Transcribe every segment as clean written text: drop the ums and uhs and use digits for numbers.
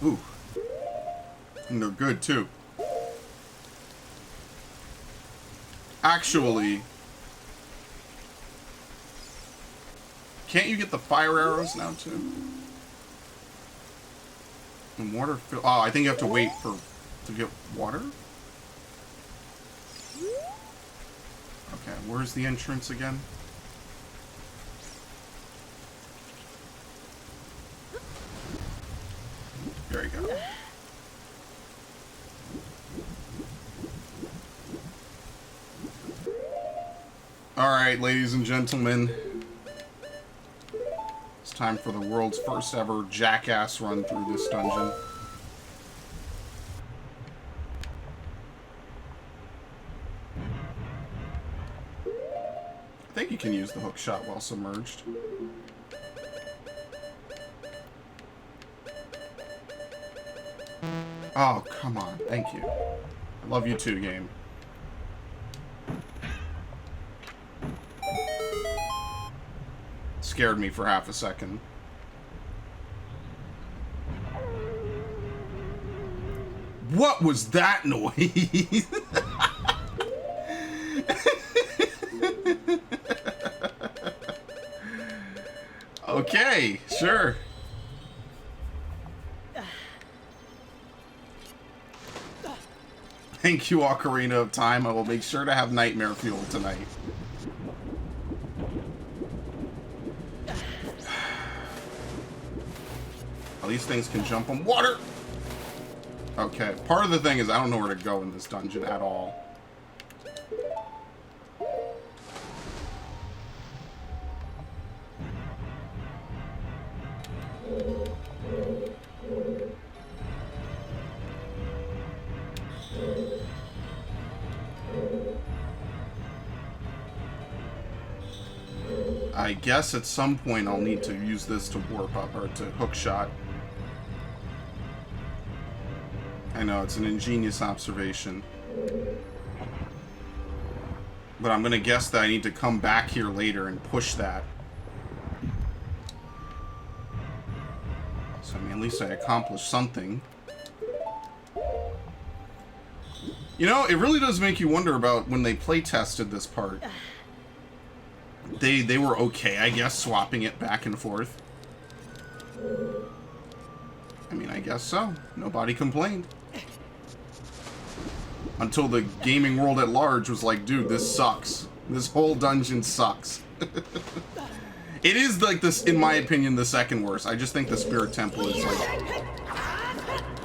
Ooh. And they're good, too. Actually... Can't you get the fire arrows now, too? And water fill... Oh, I think you have to wait to get water? Okay, where's the entrance again? There you go. Alright, ladies and gentlemen. It's time for the world's first ever jackass run through this dungeon. I think you can use the hook shot while submerged. Oh, come on. Thank you. I love you too, game. Scared me for half a second. What was that noise? Okay, sure. Thank you, Ocarina of Time. I will make sure to have nightmare fuel tonight. At least things can jump on water. Okay, part of the thing is I don't know where to go in this dungeon at all. I guess at some point I'll need to use this to warp up, or to hook shot. I know, it's an ingenious observation. But I'm gonna guess that I need to come back here later and push that. So, I mean, at least I accomplished something. You know, it really does make you wonder about when they play tested this part. They were okay, I guess, swapping it back and forth. I mean, I guess so. Nobody complained. Until the gaming world at large was like, dude, this sucks. This whole dungeon sucks. It is, like, this, in my opinion, the second worst. I just think the Spirit Temple is, like...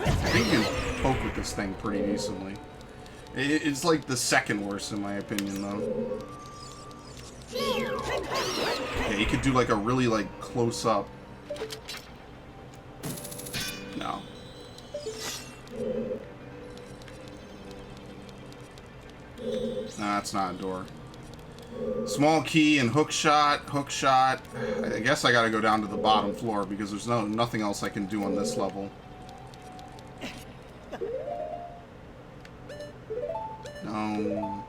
I think you can poke with this thing pretty decently. It's, like, the second worst, in my opinion, though. Yeah, you could do, like, a really, like, close-up. No. Nah, that's not a door. Small key and hook shot, hook shot. I guess I gotta go down to the bottom floor because there's nothing else I can do on this level. No.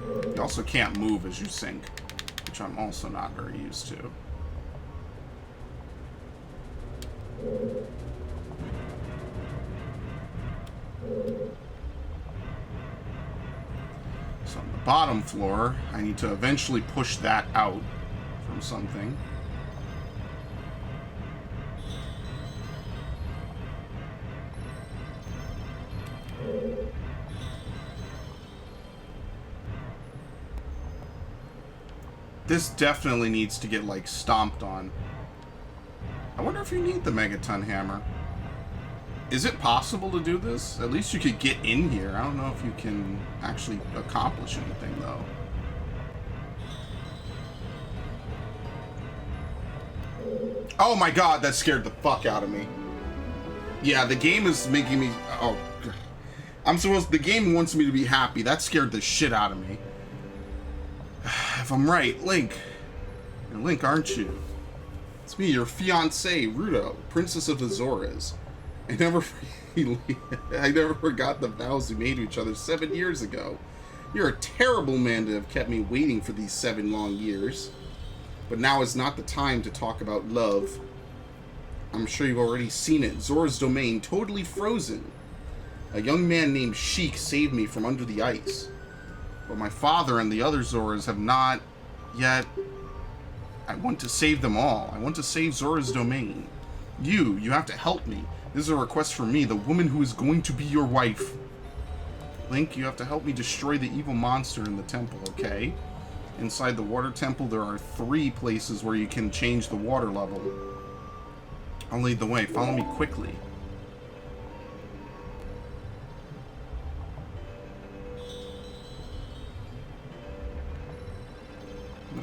You also can't move as you sink, which I'm also not very used to. So on the bottom floor, I need to eventually push that out from something. This definitely needs to get, like, stomped on. I wonder if you need the Megaton Hammer. Is it possible to do this? At least you could get in here. I don't know if you can actually accomplish anything, though. Oh my god, that scared the fuck out of me. Yeah, the game is making me... Oh, the game wants me to be happy. That scared the shit out of me. If I'm right, Link. You're Link, aren't you? It's me, your fiancée, Ruto, Princess of Azores. I never forgot the vows we made to each other 7 years ago. You're a terrible man to have kept me waiting for these 7 long years. But now is not the time to talk about love. I'm sure you've already seen it. Zora's domain, totally frozen. A young man named Sheik saved me from under the ice. But my father and the other Zoras have not yet. I want to save them all. I want to save Zora's domain. You have to help me. This is a request from me, the woman who is going to be your wife. Link, you have to help me destroy the evil monster in the temple, okay? Inside the water temple, there are 3 places where you can change the water level. I'll lead the way. Follow me quickly.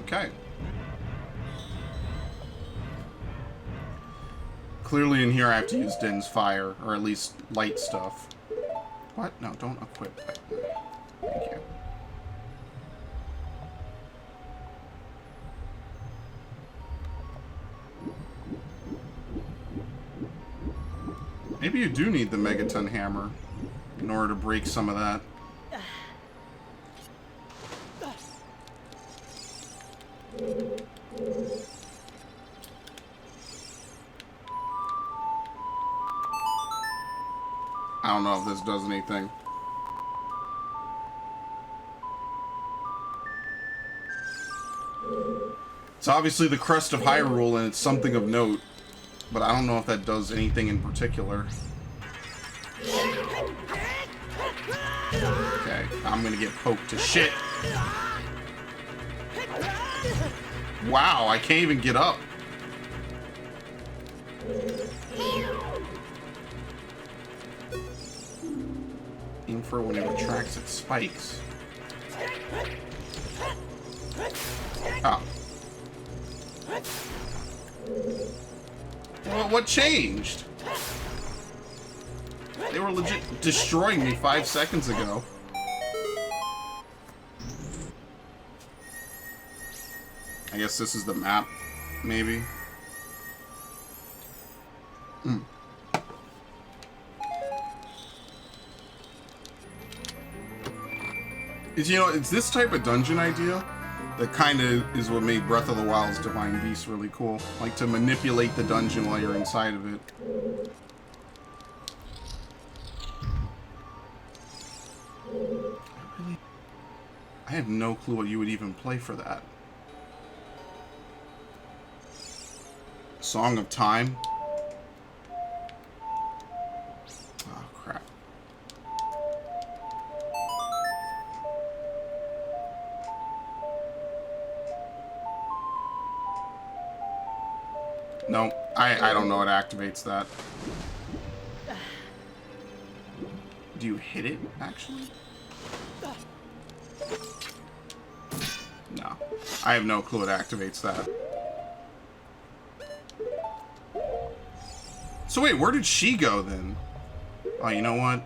Okay. Clearly in here I have to use Din's fire, or at least light stuff. What? No, don't equip that. Thank you. Maybe you do need the Megaton Hammer in order to break some of that. I don't know if this does anything. It's obviously the crest of Hyrule and it's something of note, but I don't know if that does anything in particular. Okay, I'm gonna get poked to shit. Wow, I can't even get up. Aim for when it retracts its spikes. Oh. Well, what changed? They were legit destroying me 5 seconds ago. I guess this is the map, maybe. It's this type of dungeon idea that kind of is what made Breath of the Wild's Divine Beast really cool. Like, to manipulate the dungeon while you're inside of it. I have no clue what you would even play for that. Song of Time? Oh, crap. No, I don't know what activates that. Do you hit it, actually? No. I have no clue what activates that. So wait, where did she go then? Oh, you know what?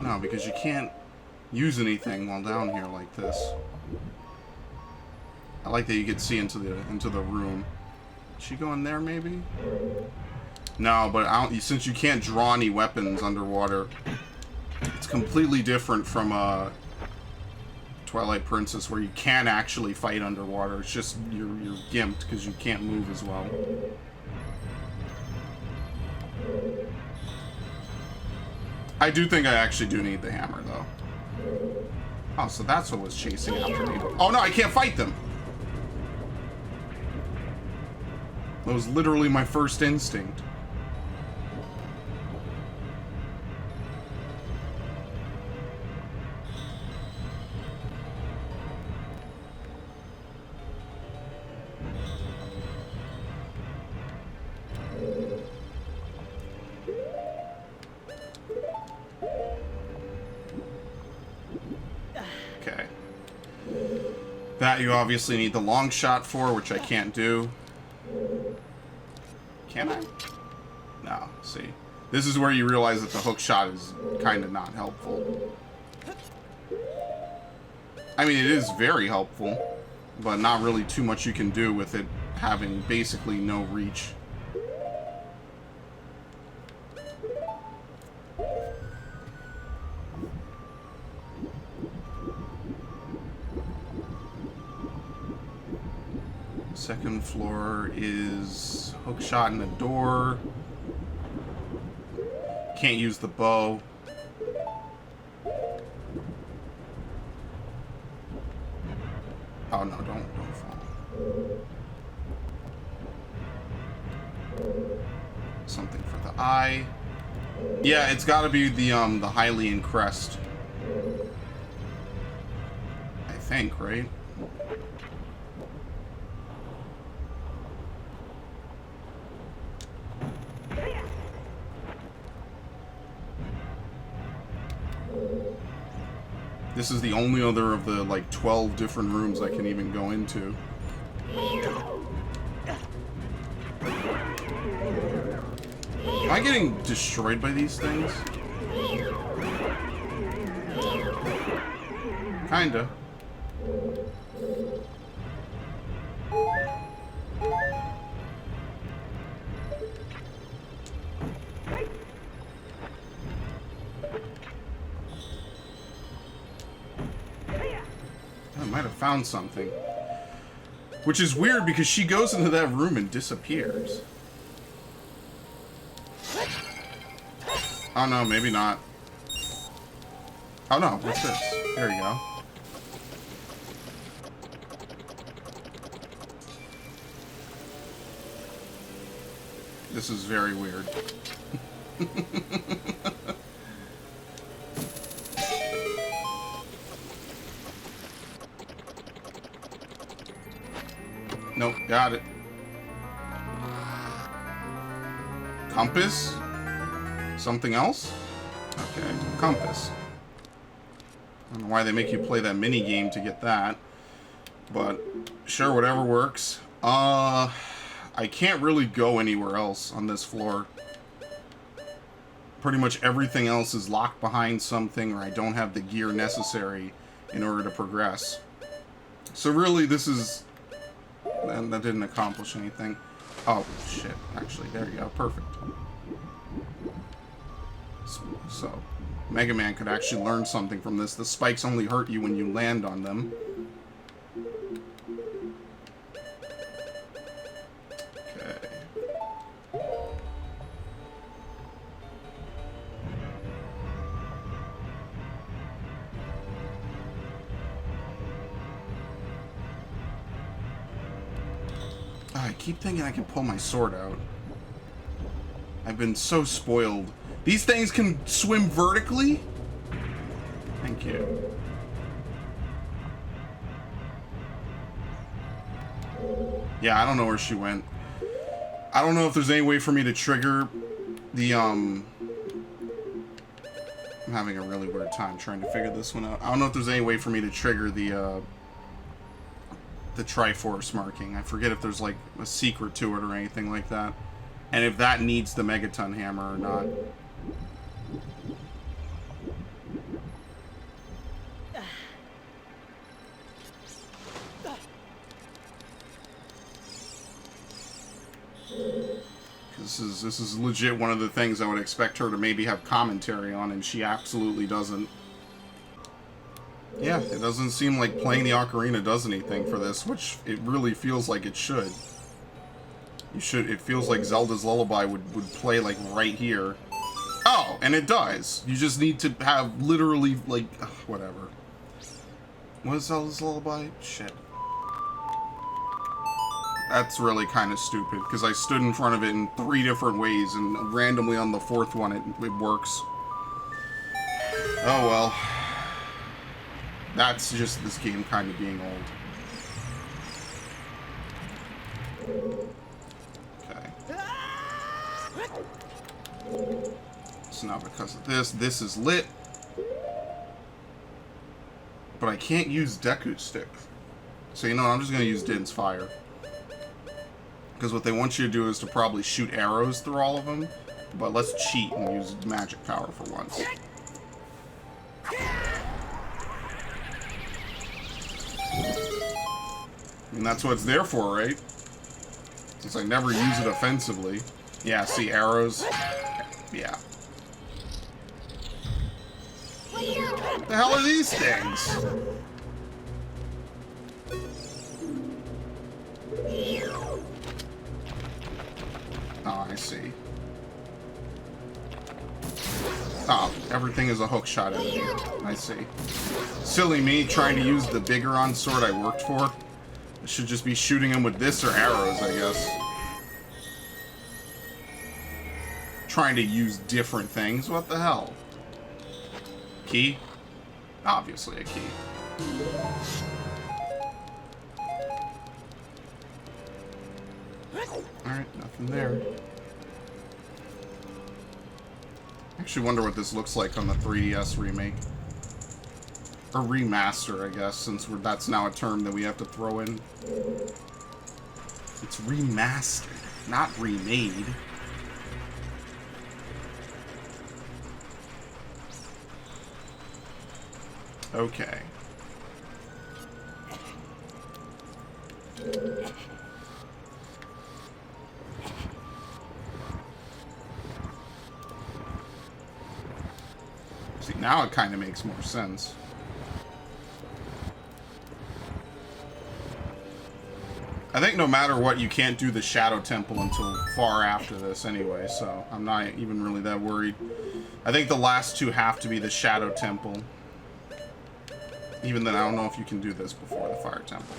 No, because you can't use anything while down here like this. I like that you could see into the room. Did she go in there maybe? No, but since you can't draw any weapons underwater, it's completely different from Twilight Princess, where you can actually fight underwater. It's just you're gimped because you can't move as well. I do think I actually do need the hammer, though. Oh, so that's what was chasing after me. Oh no, I can't fight them! That was literally my first instinct. Okay. That you obviously need the long shot for, which I can't do. Can I? No, see. This is where you realize that the hook shot is kind of not helpful. I mean, it is very helpful, but not really too much you can do with it having basically no reach. Second floor is hook shot in the door. Can't use the bow. Oh no, don't fall. Something for the eye. Yeah, it's gotta be the Hylian crest. I think, right? This is the only other of the, like, 12 different rooms I can even go into. Am I getting destroyed by these things? Kinda. I might have found something. Which is weird because she goes into that room and disappears. Oh no, maybe not. Oh no, what's this? There you go. This is very weird. Nope, got it. Compass? Something else? Okay, compass. I don't know why they make you play that mini game to get that. But sure, whatever works. I can't really go anywhere else on this floor. Pretty much everything else is locked behind something, or I don't have the gear necessary in order to progress. So really, this is... that didn't accomplish anything. Oh, shit. Actually, there you go. Perfect. So, Mega Man could actually learn something from this. The spikes only hurt you when you land on them. Okay. I keep thinking I can pull my sword out. I've been so spoiled. These things can swim vertically? Thank you. Yeah, I don't know where she went. I don't know if there's any way for me to trigger the, I'm having a really weird time trying to figure this one out. I don't know if there's any way for me to trigger the Triforce marking. I forget if there's, like, a secret to it or anything like that. And if that needs the Megaton Hammer or not. This is legit one of the things I would expect her to maybe have commentary on, and she absolutely doesn't. Yeah, it doesn't seem like playing the Ocarina does anything for this, which it really feels like it should. It feels like Zelda's Lullaby would play, like, right here. Oh, and it does. You just need to have literally, like, whatever. What is Zelda's Lullaby? Shit. That's really kind of stupid, because I stood in front of it in 3 different ways, and randomly on the 4th one, it works. Oh, well. That's just this game kind of being old. So now because of this is lit. But I can't use Deku Stick. So you know what, I'm just going to use Din's Fire. Because what they want you to do is to probably shoot arrows through all of them. But let's cheat and use magic power for once. And that's what it's there for, right? Since I never use it offensively. Yeah, see, arrows. Yeah. What the hell are these things? I see. Oh, everything is a hook shot enemy. I see. Silly me trying to use the Bigoron sword I worked for. I should just be shooting him with this or arrows, I guess. Trying to use different things. What the hell? Key? Obviously a key. Alright, nothing there. Actually wonder what this looks like on the 3DS remake. Or remaster, I guess, since that's now a term that we have to throw in. It's remastered, not remade. Okay. See, now it kind of makes more sense. I think no matter what, you can't do the Shadow Temple until far after this anyway, so I'm not even really that worried. I think the last two have to be the Shadow Temple. Even then, I don't know if you can do this before the Fire Temple.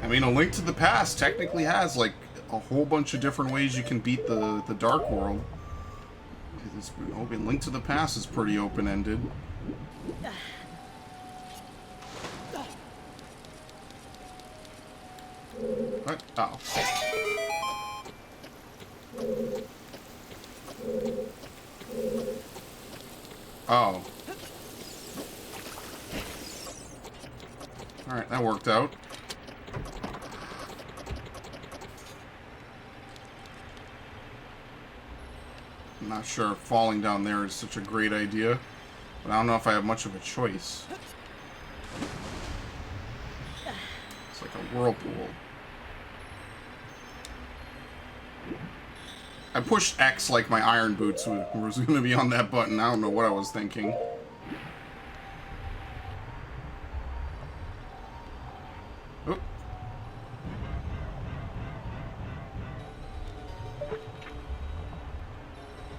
I mean, A Link to the Past technically has, like, a whole bunch of different ways you can beat the Dark World. Link to the Past is pretty open-ended. What? Oh. Oh. Alright, that worked out. I'm not sure if falling down there is such a great idea, but I don't know if I have much of a choice. It's like a whirlpool. I pushed X like my iron boots was going to be on that button. I don't know what I was thinking. Oop.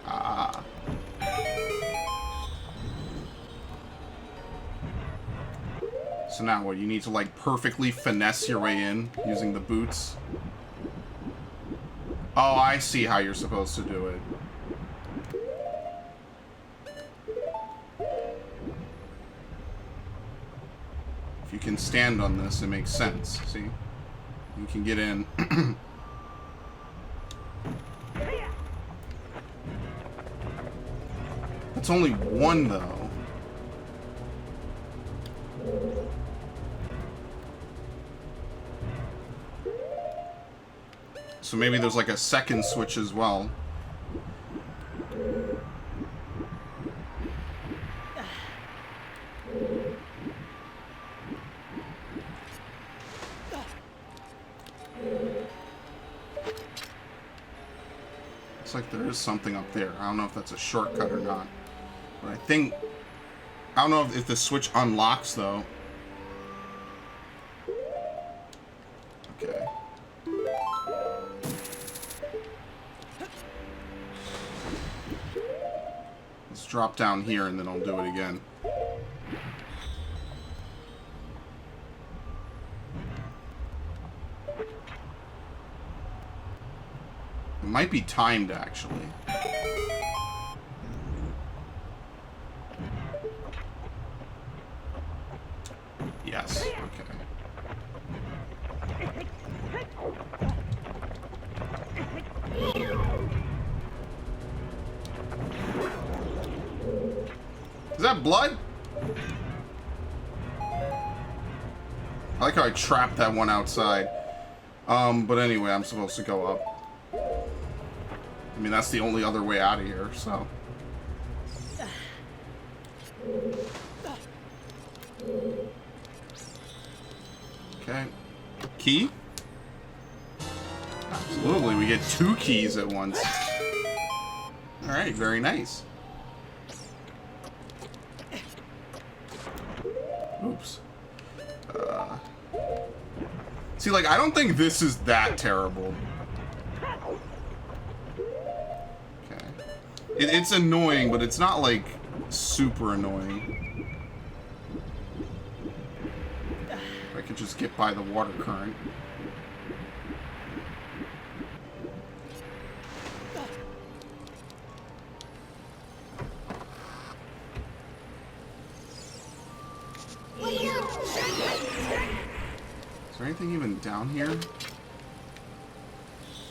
Ah. So now what? You need to like perfectly finesse your way in using the boots. Oh, I see how you're supposed to do it. If you can stand on this, it makes sense. See? You can get in. It's only one, though. So maybe there's like a second switch as well. Looks like there is something up there. I don't know if that's a shortcut or not. But I think... I don't know if the switch unlocks, though. Okay. Let's drop down here and then I'll do it again. It might be timed, actually. Yes, okay. Is that blood? I like how I trapped that one outside. But anyway, I'm supposed to go up. I mean, that's the only other way out of here, so. Okay. Key? Absolutely, we get 2 keys at once. Alright, very nice. Oops. See, like, I don't think this is that terrible. Okay. It's annoying, but it's not, like, super annoying. I could just get by the water current. Is there anything even down here?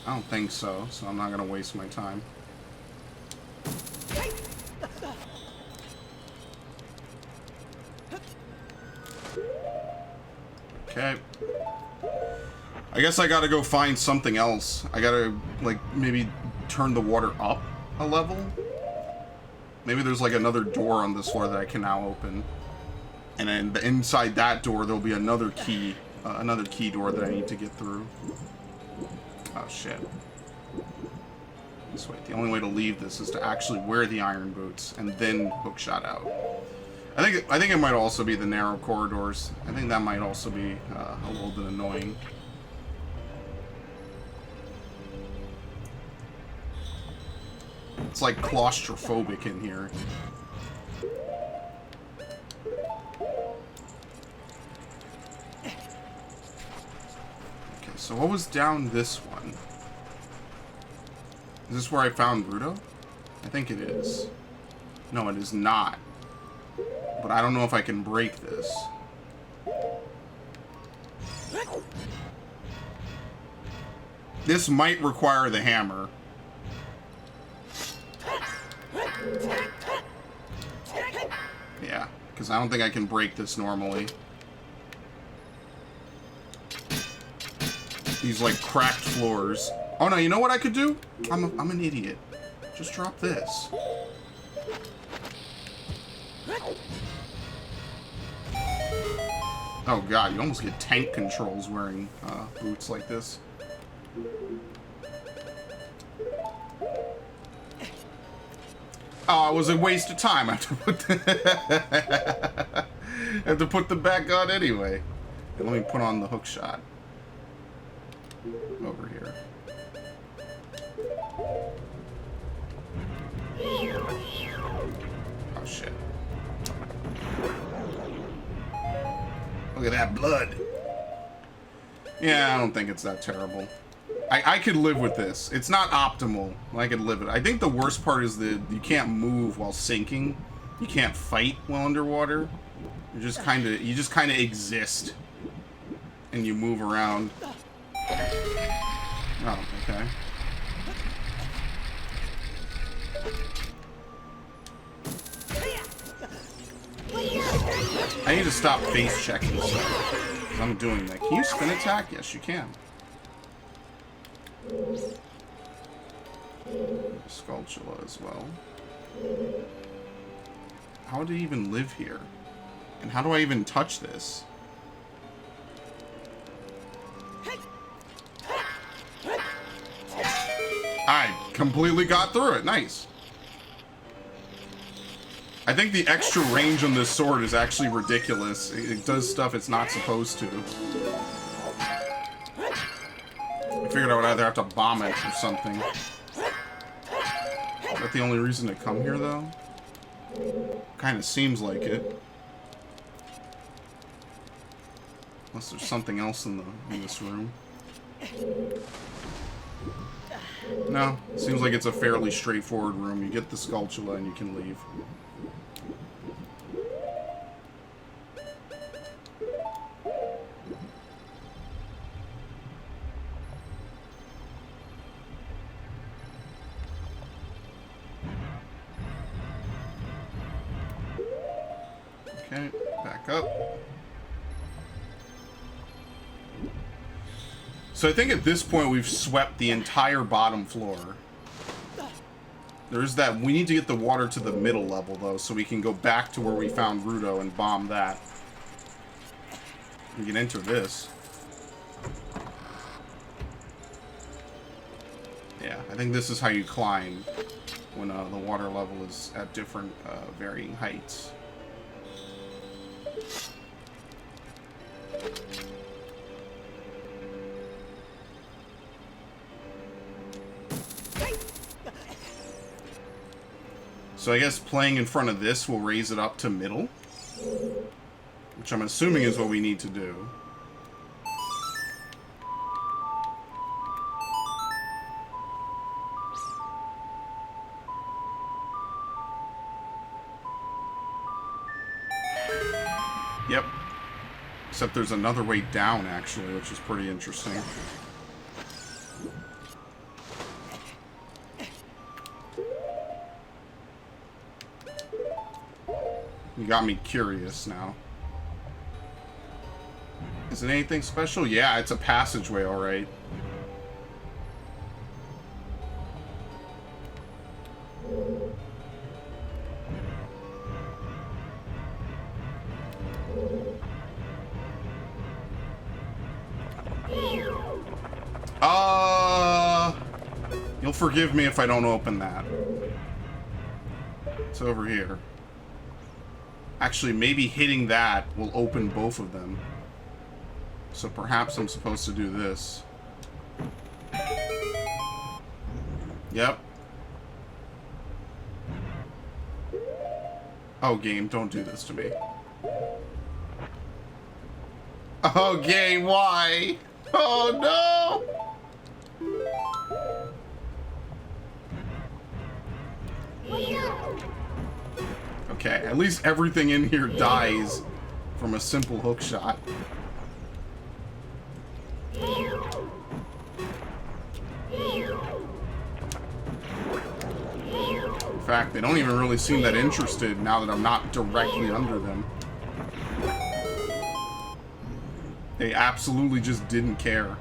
I don't think so, so I'm not gonna waste my time. Okay. I guess I gotta go find something else. I gotta, like, maybe turn the water up a level? Maybe there's, like, another door on this floor that I can now open. And then inside that door, there'll be another key door that I need to get through. Oh, shit. This way. The only way to leave this is to actually wear the iron boots and then hookshot out. I think it might also be the narrow corridors. I think that might also be a little bit annoying. It's like claustrophobic in here. Okay, so what was down this one? Is this where I found Ruto? I think it is. No, it is not. But I don't know if I can break this. This might require the hammer. Yeah, because I don't think I can break this normally. These, like, cracked floors. Oh, no, you know what I could do? I'm an idiot. Just drop this. Oh, God, you almost get tank controls wearing boots like this. Oh, it was a waste of time. I have to put them back on anyway. And let me put on the hook shot. Over here. Oh, shit. Look at that blood. Yeah, I don't think it's that terrible. I could live with this. It's not optimal. I could live it. I think the worst part is that you can't move while sinking. You can't fight while underwater. You just kind of exist, and you move around. Oh, okay. I need to stop face checking stuff. Because I'm doing that. Can you spin attack? Yes, you can. Skulltula as well. How do you even live here? And how do I even touch this? I completely got through it. Nice. I think the extra range on this sword is actually ridiculous. It does stuff it's not supposed to. I figured I would either have to bomb it or something. Is that the only reason to come here, though? Kind of seems like it. Unless there's something else in this room. No, seems like it's a fairly straightforward room. You get the Skulltula and you can leave. Okay, back up. So I think at this point we've swept the entire bottom floor. There's that. We need to get the water to the middle level, though, so we can go back to where we found Ruto and bomb that. We can enter this. Yeah, I think this is how you climb when the water level is at different varying heights. So I guess playing in front of this will raise it up to middle. Which I'm assuming is what we need to do. Yep. Except there's another way down, actually, which is pretty interesting. You got me curious now. Is it anything special? Yeah, it's a passageway, alright. You'll forgive me if I don't open that. It's over here. Actually, maybe hitting that will open both of them. So perhaps I'm supposed to do this. Yep. Oh, game, don't do this to me. Oh, game, why? Oh, no! Okay, at least everything in here dies from a simple hook shot. In fact, they don't even really seem that interested now that I'm not directly under them. They absolutely just didn't care.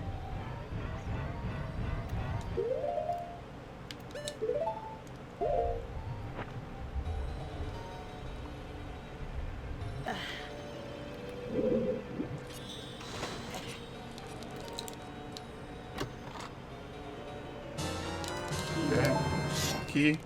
Okay, key.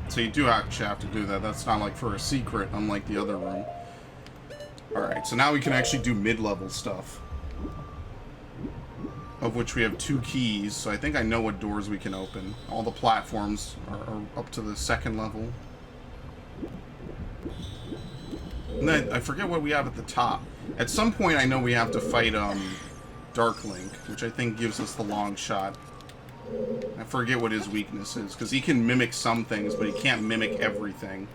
So you do actually have to do that. That's not like for a secret, unlike the other room. Alright, so now we can actually do mid-level stuff. Of which we have 2 keys, so I think I know what doors we can open. All the platforms are up to the 2nd level. And then, I forget what we have at the top. At some point I know we have to fight Dark Link, which I think gives us the long shot. I forget what his weakness is, because he can mimic some things, but he can't mimic everything.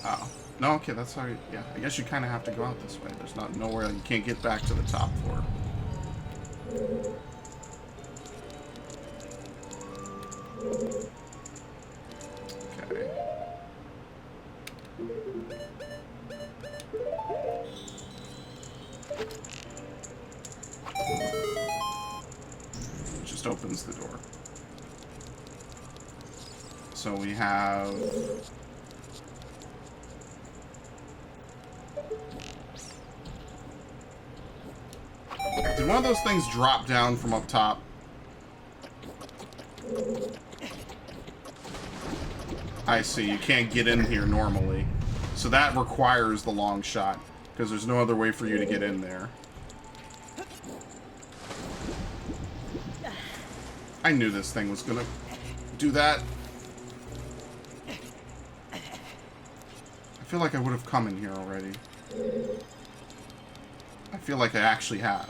Oh. No, okay, that's how you... Yeah, I guess you kind of have to go out this way. There's not nowhere you can't get back to the top floor. Okay. Just opens the door. So we have... Did one of those things drop down from up top? I see, you can't get in here normally. So that requires the long shot, because there's no other way for you to get in there. I knew this thing was gonna do that. I feel like I would have come in here already. I feel like I actually have.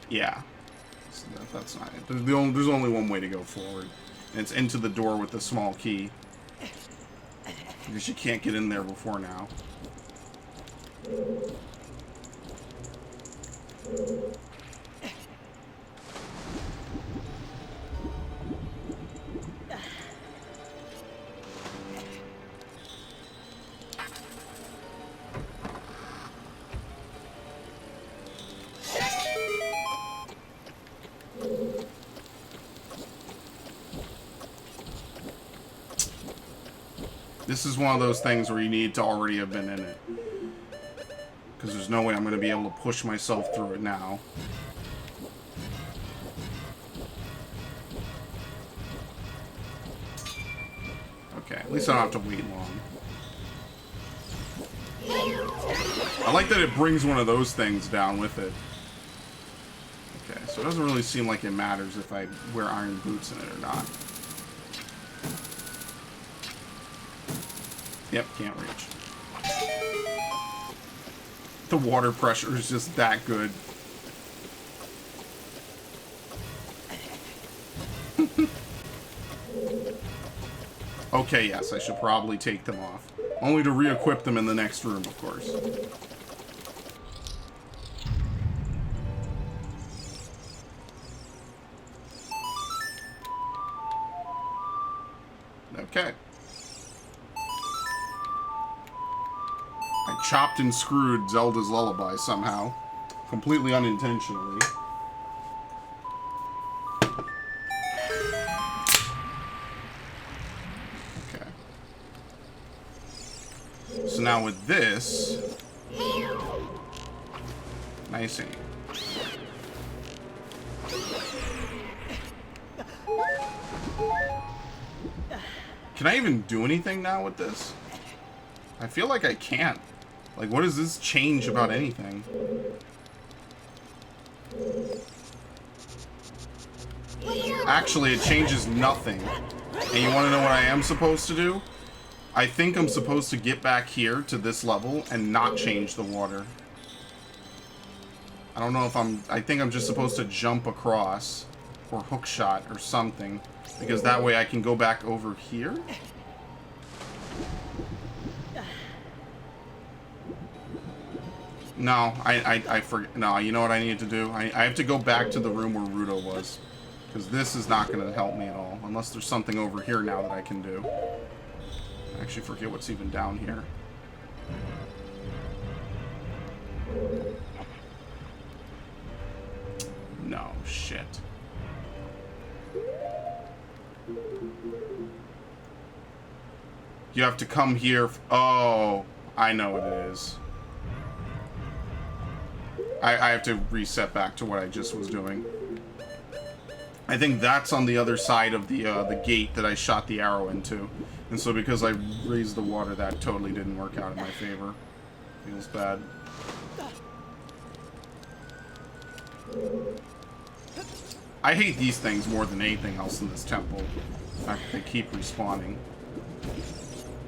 Yeah. So that's not it. There's only one way to go forward. And it's into the door with the small key. Because you can't get in there before now. This is one of those things where you need to already have been in it. Because there's no way I'm going to be able to push myself through it now. Okay, at least I don't have to wait long. I like that it brings one of those things down with it. Okay, so it doesn't really seem like it matters if I wear iron boots in it or not. Yep, can't reach. The water pressure is just that good. Okay, yes, I should probably take them off. Only to re-equip them in the next room, of course. Okay. I chopped and screwed Zelda's lullaby somehow. Completely unintentionally. Okay. So now with this... Nice aim. Can I even do anything now with this? I feel like I can't. Like, what does this change about anything? Actually, it changes nothing. And you want to know what I am supposed to do? I think I'm supposed to get back here to this level and not change the water. I don't know if I think I'm just supposed to jump across or hook shot or something. Because that way I can go back over here. No, I forget. No, you know what I need to do? I have to go back to the room where Ruto was. Because this is not going to help me at all. Unless there's something over here now that I can do. I actually forget what's even down here. No, shit. You have to come here. Oh, I know what it is. I have to reset back to what I just was doing. I think that's on the other side of the gate that I shot the arrow into. And so because I raised the water, that totally didn't work out in my favor. Feels bad. I hate these things more than anything else in this temple. In fact, they keep respawning.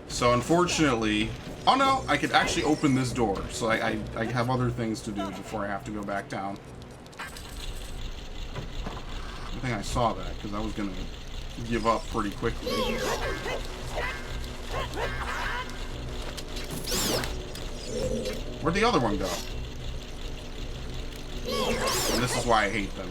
So unfortunately... Oh no, I could actually open this door. So I have other things to do before I have to go back down. I think I saw that, because I was going to give up pretty quickly. Where'd the other one go? And this is why I hate them.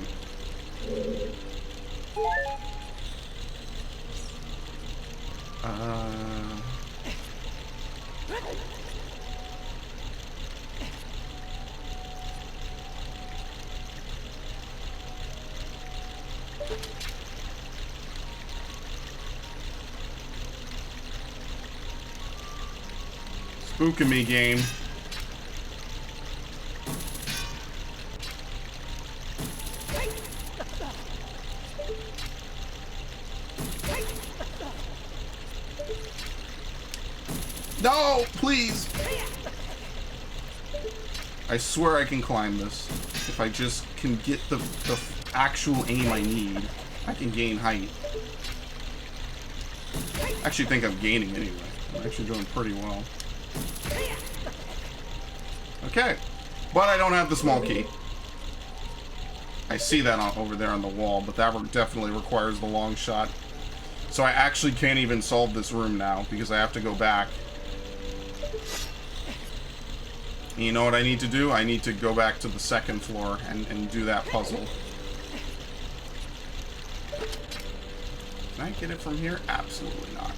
Spooking me, game. No, please. I swear I can climb this. If I just can get the actual aim I need, I can gain height. I actually think I'm gaining anyway. I'm actually doing pretty well. Okay, but I don't have the small key. I see that over there on the wall, but that definitely requires the long shot. So I actually can't even solve this room now, because I have to go back. And you know what I need to do? I need to go back to the second floor and do that puzzle. Can I get it from here? Absolutely not.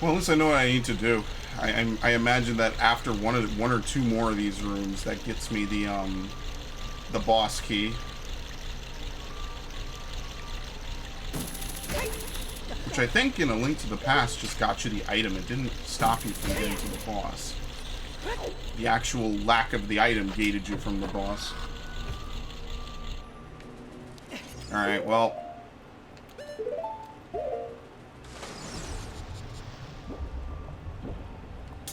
Well, at least I know what I need to do. I imagine that after one or two more of these rooms, that gets me the boss key. Which I think in A Link to the Past just got you the item. It didn't stop you from getting to the boss. The actual lack of the item gated you from the boss. Alright, well.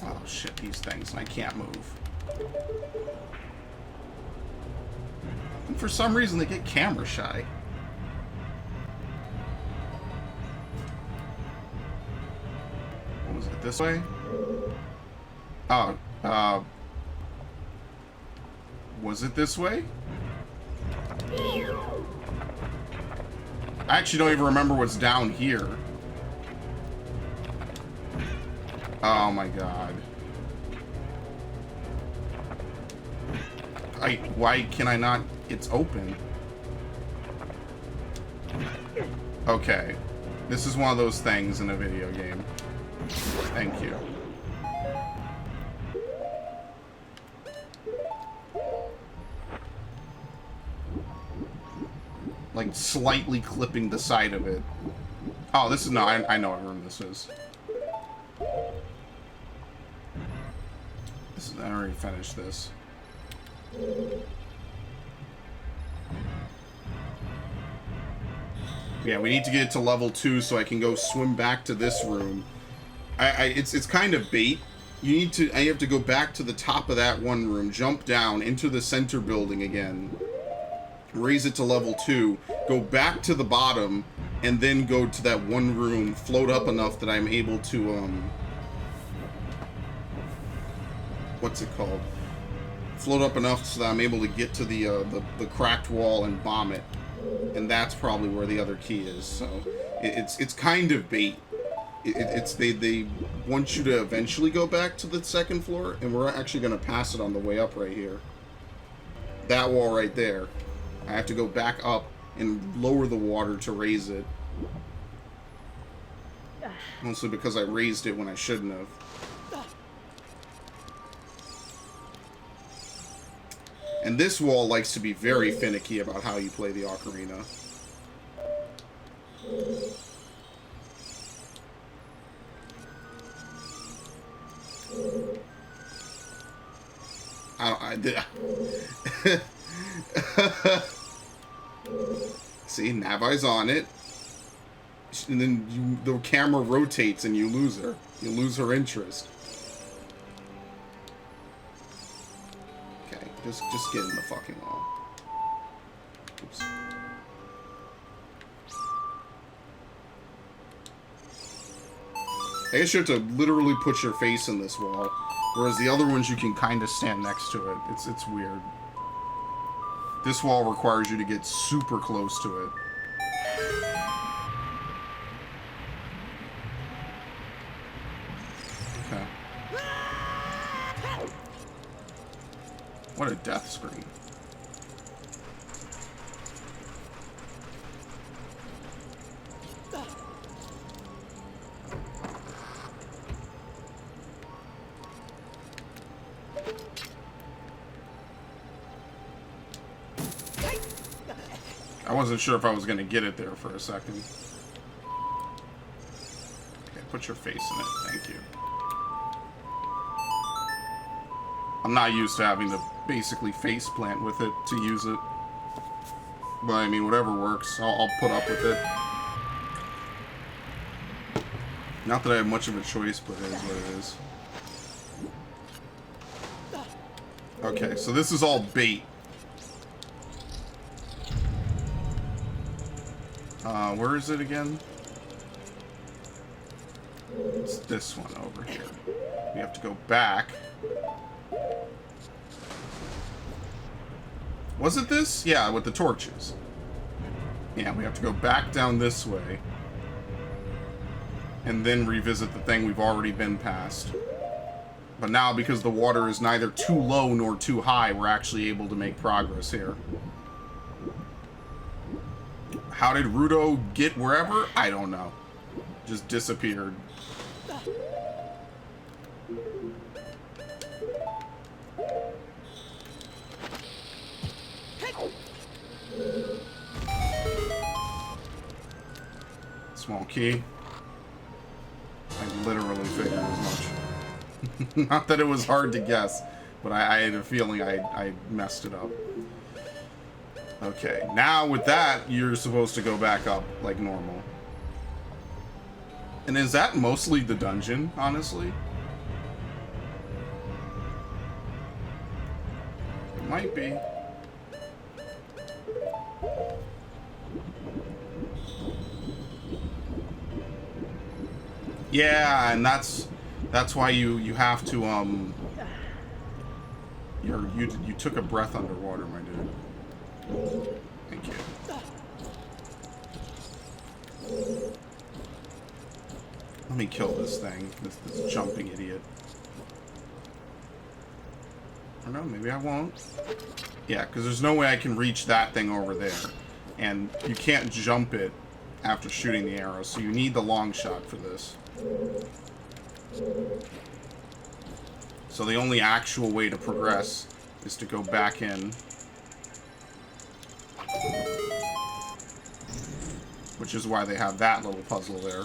Oh shit, these things, and I can't move. And for some reason, they get camera shy. What was it, this way? Oh, was it this way? I actually don't even remember what's down here. Oh my god. Why can I not? It's open. Okay. This is one of those things in a video game. Thank you. Like, slightly clipping the side of it. Oh, this is... No, I know what room this is. I already finished this. Yeah, we need to get to level 2 so I can go swim back to this room. It's kind of bait. You have to go back to the top of that one room, jump down into the center building again, raise it to level 2, go back to the bottom, and then go to that one room, float up enough that I'm able to, what's it called? Float up enough so that I'm able to get to the cracked wall and bomb it. And that's probably where the other key is. So it's kind of bait. They want you to eventually go back to the second floor, and we're actually going to pass it on the way up right here. That wall right there. I have to go back up and lower the water to raise it. Mostly because I raised it when I shouldn't have. And this wall likes to be very finicky about how you play the Ocarina. See, Navi's on it. And then the camera rotates and you lose her. You lose her interest. Just get in the fucking wall. Oops. I guess you have to literally put your face in this wall, whereas the other ones you can kind of stand next to it. It's weird. This wall requires you to get super close to it. Okay. What a death screen. I wasn't sure if I was going to get it there for a second. Okay, put your face in it. Thank you. I'm not used to having to basically face plant with it to use it. But I mean, whatever works, I'll put up with it. Not that I have much of a choice, but it is what it is. Okay, so this is all bait. Where is it again? It's this one over here. We have to go back. Was it this? Yeah, with the torches. Yeah, we have to go back down this way. And then revisit the thing we've already been past. But now, because the water is neither too low nor too high, we're actually able to make progress here. How did Rudo get wherever? I don't know. Just disappeared. Small key. I literally figured as much. Not that it was hard to guess, but I had a feeling I messed it up. Okay, now with that, you're supposed to go back up like normal. And is that mostly the dungeon, honestly? might be. Yeah, and that's why you have to you took a breath underwater, my dude. Thank you. Let me kill this thing, this jumping idiot. I don't know, maybe I won't. Yeah, because there's no way I can reach that thing over there. And you can't jump it after shooting the arrow, so you need the long shot for this. So the only actual way to progress is to go back in. Which is why they have that little puzzle there.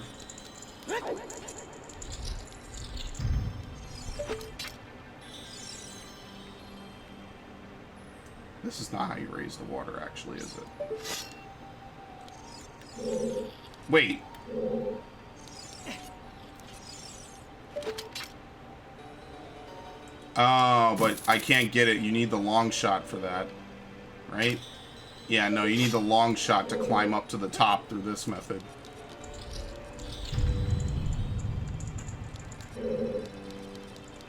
This is not how you raise the water, actually, is it? Wait. Oh, but I can't get it. You need the long shot for that, right? Yeah, no, you need the long shot to climb up to the top through this method.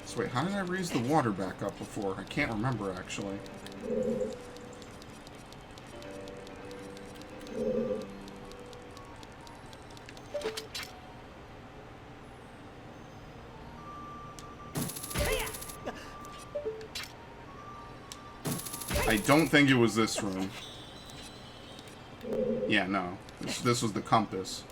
So wait, how did I raise the water back up before? I can't remember, actually. I don't think it was this room. Yeah, no. This was the compass.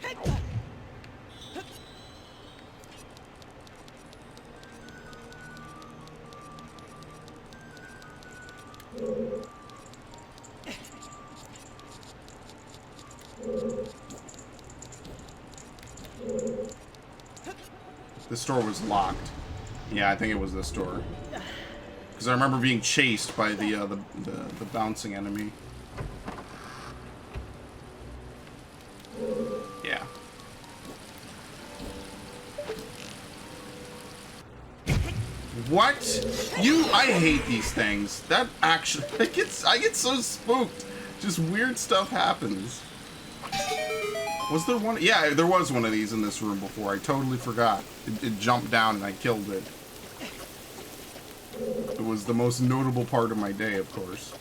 This door was locked. Yeah, I think it was this door. Because I remember being chased by the bouncing enemy. Yeah. What? I hate these things. That actually, I get so spooked. Just weird stuff happens. Was there one? Yeah, there was one of these in this room before. I totally forgot. It jumped down and I killed it. It was the most notable part of my day, of course.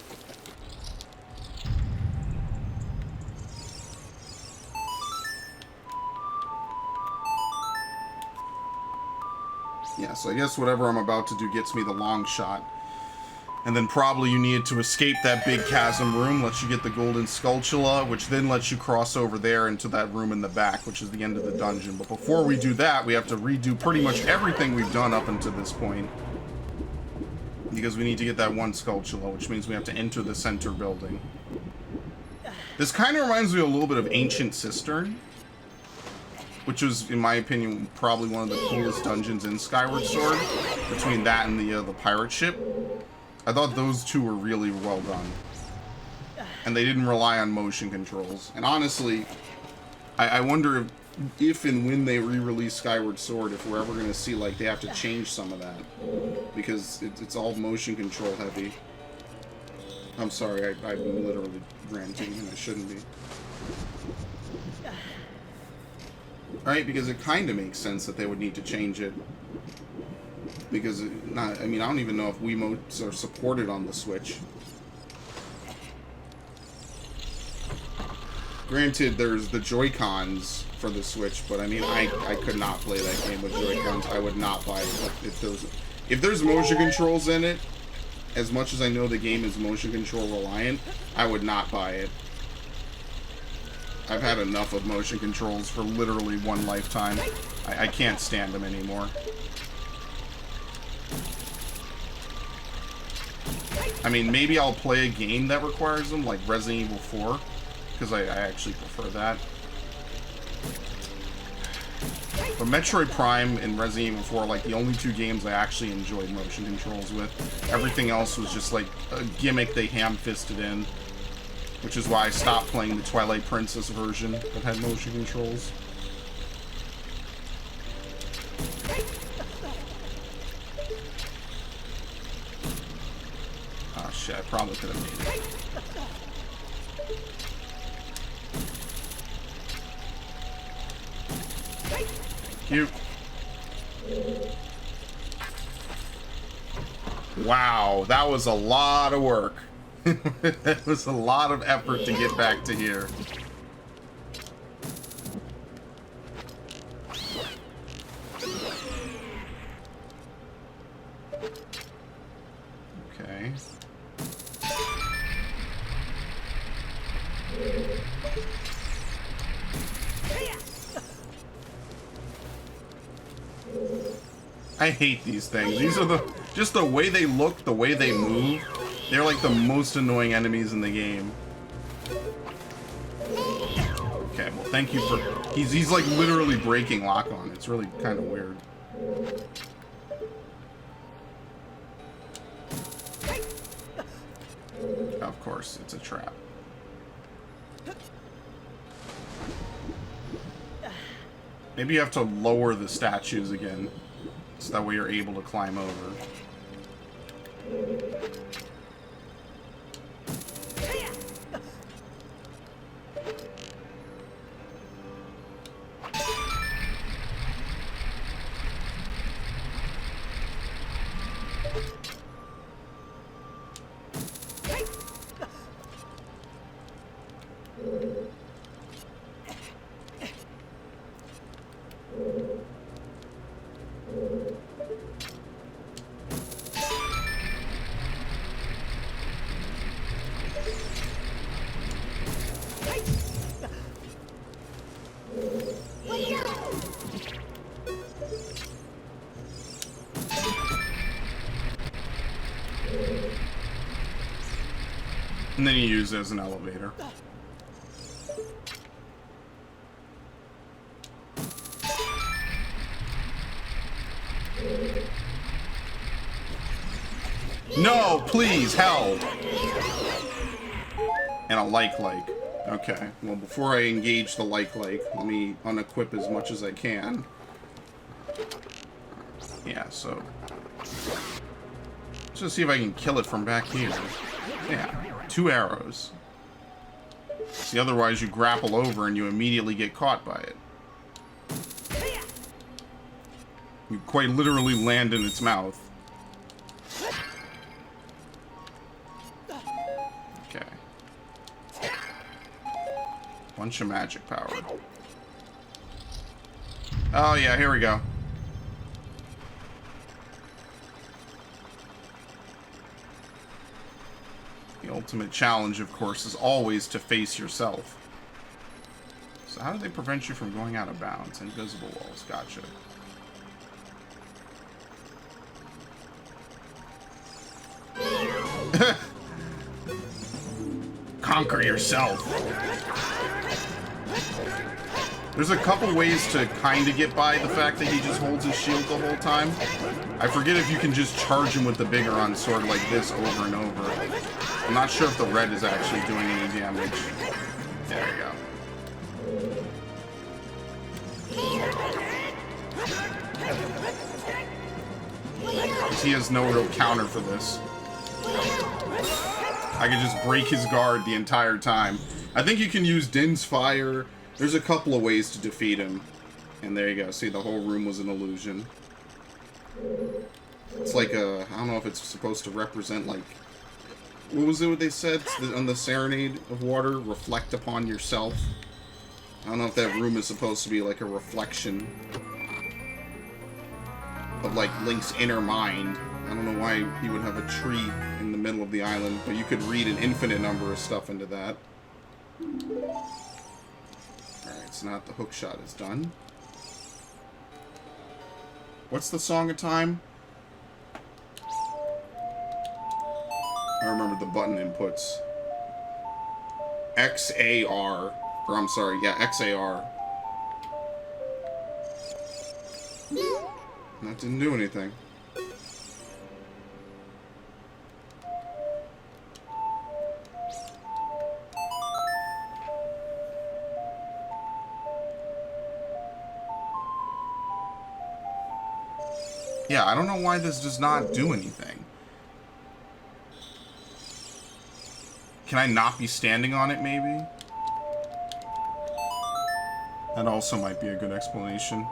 Yeah, so I guess whatever I'm about to do gets me the long shot. And then probably you need to escape that big chasm room, lets you get the golden sculptula, which then lets you cross over there into that room in the back, which is the end of the dungeon. But before we do that, we have to redo pretty much everything we've done up until this point. Because we need to get that one sculptula, which means we have to enter the center building. This kind of reminds me a little bit of Ancient Cistern, which was, in my opinion, probably one of the coolest dungeons in Skyward Sword, between that and the pirate ship. I thought those two were really well done. And they didn't rely on motion controls. And honestly, I wonder if and when they re-release Skyward Sword, if we're ever going to see, like, they have to change some of that. Because it's all motion control heavy. I'm sorry, I'm literally ranting, and I shouldn't be. Right, because it kind of makes sense that they would need to change it. Because, I don't even know if Wiimotes are supported on the Switch. Granted, there's the Joy-Cons for the Switch, but I could not play that game with Joy-Cons. I would not buy it. If there's motion controls in it, as much as I know the game is motion control reliant, I would not buy it. I've had enough of motion controls for literally one lifetime. I can't stand them anymore. Maybe I'll play a game that requires them, like Resident Evil 4, because I actually prefer that. But Metroid Prime and Resident Evil 4 are like the only two games I actually enjoyed motion controls with. Everything else was just like a gimmick they ham-fisted in. Which is why I stopped playing the Twilight Princess version that had motion controls. shit, I probably could have made it. Thank you. Wow, that was a lot of work. It was a lot of effort to get back to here. Okay. I hate these things. These are just the way they look, the way they move. They're like the most annoying enemies in the game. Okay, well, thank you for... He's like literally breaking lock on. It's really kind of weird. Of course, it's a trap. Maybe you have to lower the statues again, so that way you're able to climb over. And then you use it as an elevator. No, please, hell. And a like. Okay, well, before I engage the like, let me unequip as much as I can. Yeah, so... let's just see if I can kill it from back here. Yeah, 2 arrows. See, otherwise you grapple over and you immediately get caught by it. You quite literally land in its mouth. Okay. Bunch of magic power. Oh yeah, here we go. The ultimate challenge, of course, is always to face yourself. So how do they prevent you from going out of bounds? Invisible walls, gotcha. Conquer yourself. There's a couple ways to kind of get by the fact that he just holds his shield the whole time. I forget if you can just charge him with the Biggoron sword like this over and over. I'm not sure if the red is actually doing any damage. There we go. He has no real counter for this. I can just break his guard the entire time. I think you can use Din's Fire. There's a couple of ways to defeat him. And there you go. See, the whole room was an illusion. It's like a... I don't know if it's supposed to represent, like... what was it what they said on the Serenade of Water? Reflect upon yourself. I don't know if that room is supposed to be like a reflection of, like, Link's inner mind. I don't know why he would have a tree in the middle of the island, but you could read an infinite number of stuff into that. Alright, so now the hook shot is done. What's the Song of Time? I remember the button inputs. XAR. Or I'm sorry, yeah, XAR. That didn't do anything. Yeah, I don't know why this does not do anything. Can I not be standing on it, maybe? That also might be a good explanation.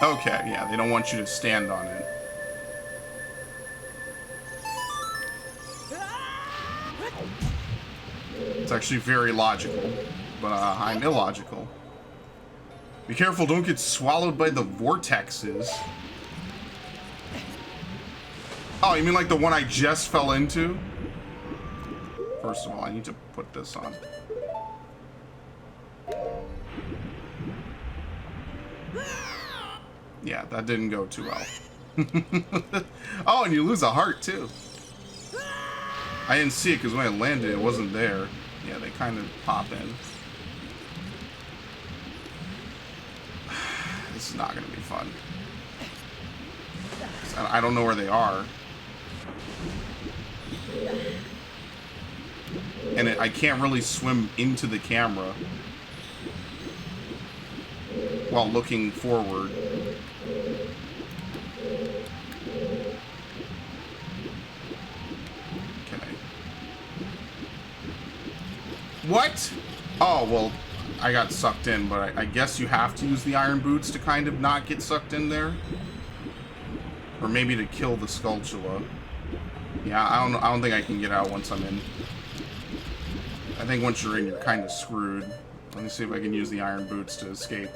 Okay, yeah, they don't want you to stand on it. It's actually very logical, but I'm illogical. Be careful, don't get swallowed by the vortexes. Oh, you mean like the one I just fell into? First of all, I need to put this on. Yeah, that didn't go too well. Oh, and you lose a heart, too. I didn't see it because when I landed, it wasn't there. Yeah, they kind of pop in. This is not going to be fun. I don't know where they are. And I can't really swim into the camera while looking forward. Can I? What? Oh, well, I got sucked in, but I guess you have to use the iron boots to kind of not get sucked in there. Or maybe to kill the Skulltula. Yeah, I don't think I can get out once I'm in. I think once you're in, you're kind of screwed. Let me see if I can use the iron boots to escape.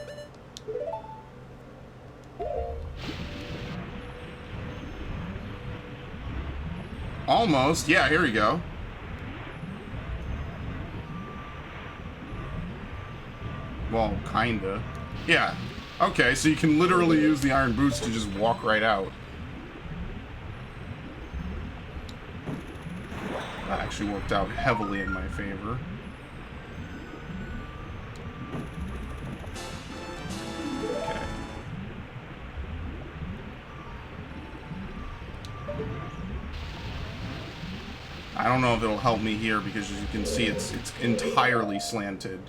Almost. Yeah, here we go. Well, kinda. Yeah. Okay, so you can literally use the iron boots to just walk right out. That actually worked out heavily in my favor. Okay. I don't know if it'll help me here because as you can see it's entirely slanted.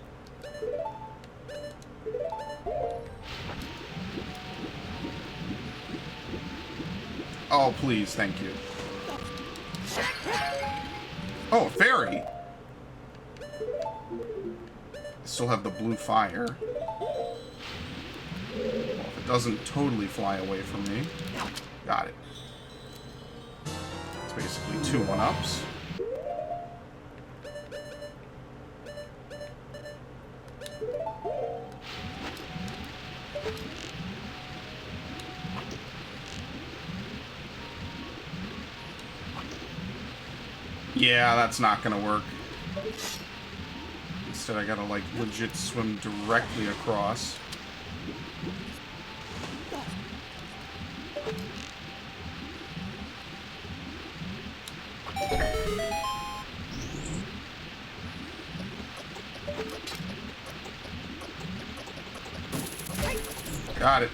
Oh, please, thank you. Oh, a fairy! I still have the blue fire. Well, if it doesn't totally fly away from me. Got it. It's basically 2 1-ups. Yeah, that's not gonna work. Instead, I gotta, like, legit swim directly across. Got it.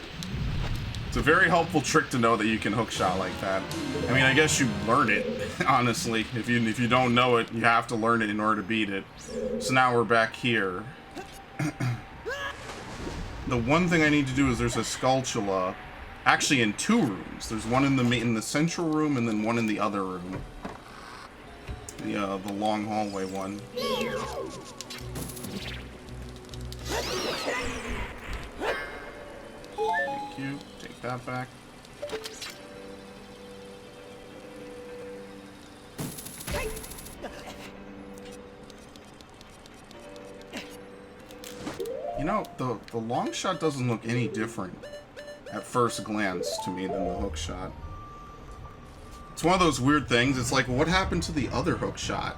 It's a very helpful trick to know that you can hookshot like that. I mean, I guess you learn it, honestly. If you don't know it, you have to learn it in order to beat it. So now we're back here. The one thing I need to do is there's a Skulltula, actually in 2 rooms. There's one in the central room and then one in the other room. The long hallway one. Thank you. Take that back. You know, the long shot doesn't look any different at first glance to me than the hook shot. It's one of those weird things. It's like, what happened to the other hook shot?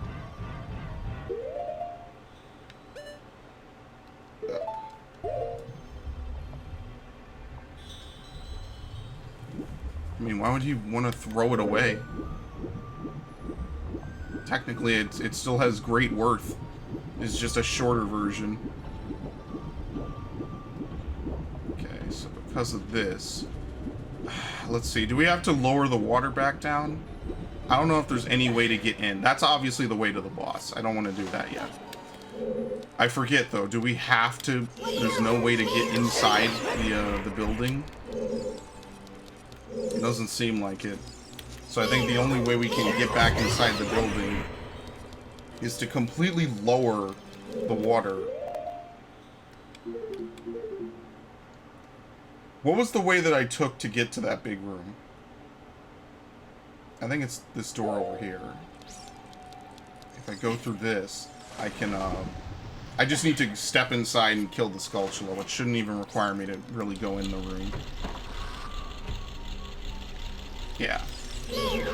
I mean, why would you want to throw it away? Technically, it still has great worth. It's just a shorter version. Okay, so because of this... Let's see, do we have to lower the water back down? I don't know if there's any way to get in. That's obviously the way to the boss. I don't want to do that yet. I forget, though. Do we have to... There's no way to get inside the building? It doesn't seem like it. So I think the only way we can get back inside the building is to completely lower the water. What was the way that I took to get to that big room? I think it's this door over here. If I go through this, I can, I just need to step inside and kill the Skulltula, which shouldn't even require me to really go in the room. Yeah. Very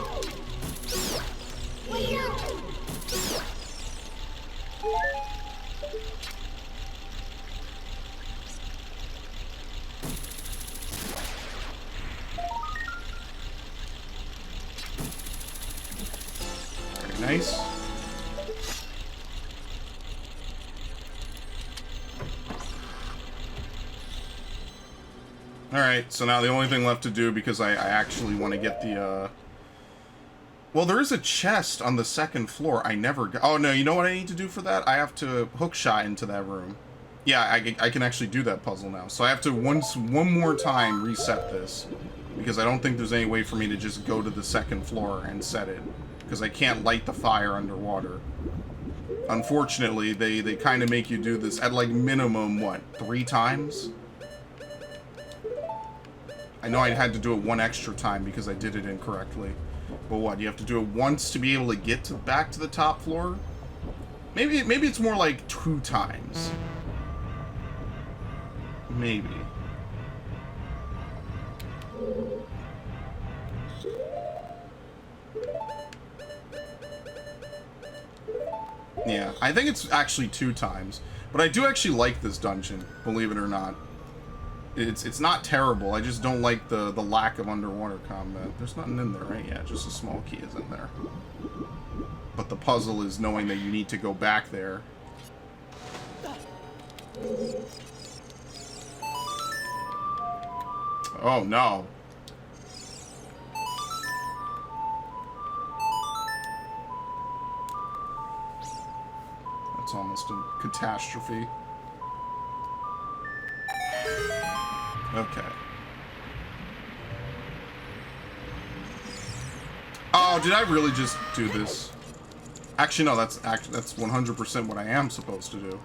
nice. Alright, so now the only thing left to do, because I actually want to get the, well, there is a chest on the second floor. I never got... Oh, no, you know what I need to do for that? I have to hookshot into that room. Yeah, I can actually do that puzzle now. So I have to one more time reset this, because I don't think there's any way for me to just go to the second floor and set it, because I can't light the fire underwater. Unfortunately, they kind of make you do this at, like, minimum, what, 3 times? I know I had to do it 1 extra time because I did it incorrectly. But what, you have to do it once to be able to get back to the top floor? Maybe it's more like 2 times. Maybe. Yeah, I think it's actually 2 times. But I do actually like this dungeon, believe it or not. It's not terrible. I just don't like the lack of underwater combat. There's nothing in there, right? Yeah, just a small key is in there. But the puzzle is knowing that you need to go back there. Oh, no. That's almost a catastrophe. Okay. Oh, did I really just do this? Actually, no, that's 100% what I am supposed to do.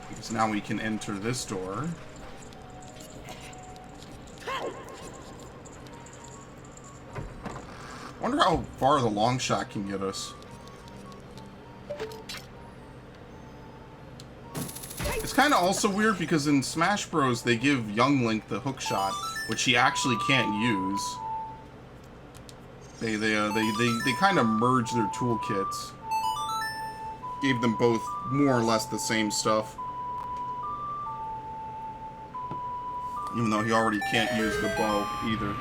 Because now we can enter this door. I wonder how far the long shot can get us. It's kind of also weird because in Smash Bros. They give young Link the hook shot, which he actually can't use. They kind of merged their toolkits. Gave them both more or less the same stuff. Even though he already can't use the bow either.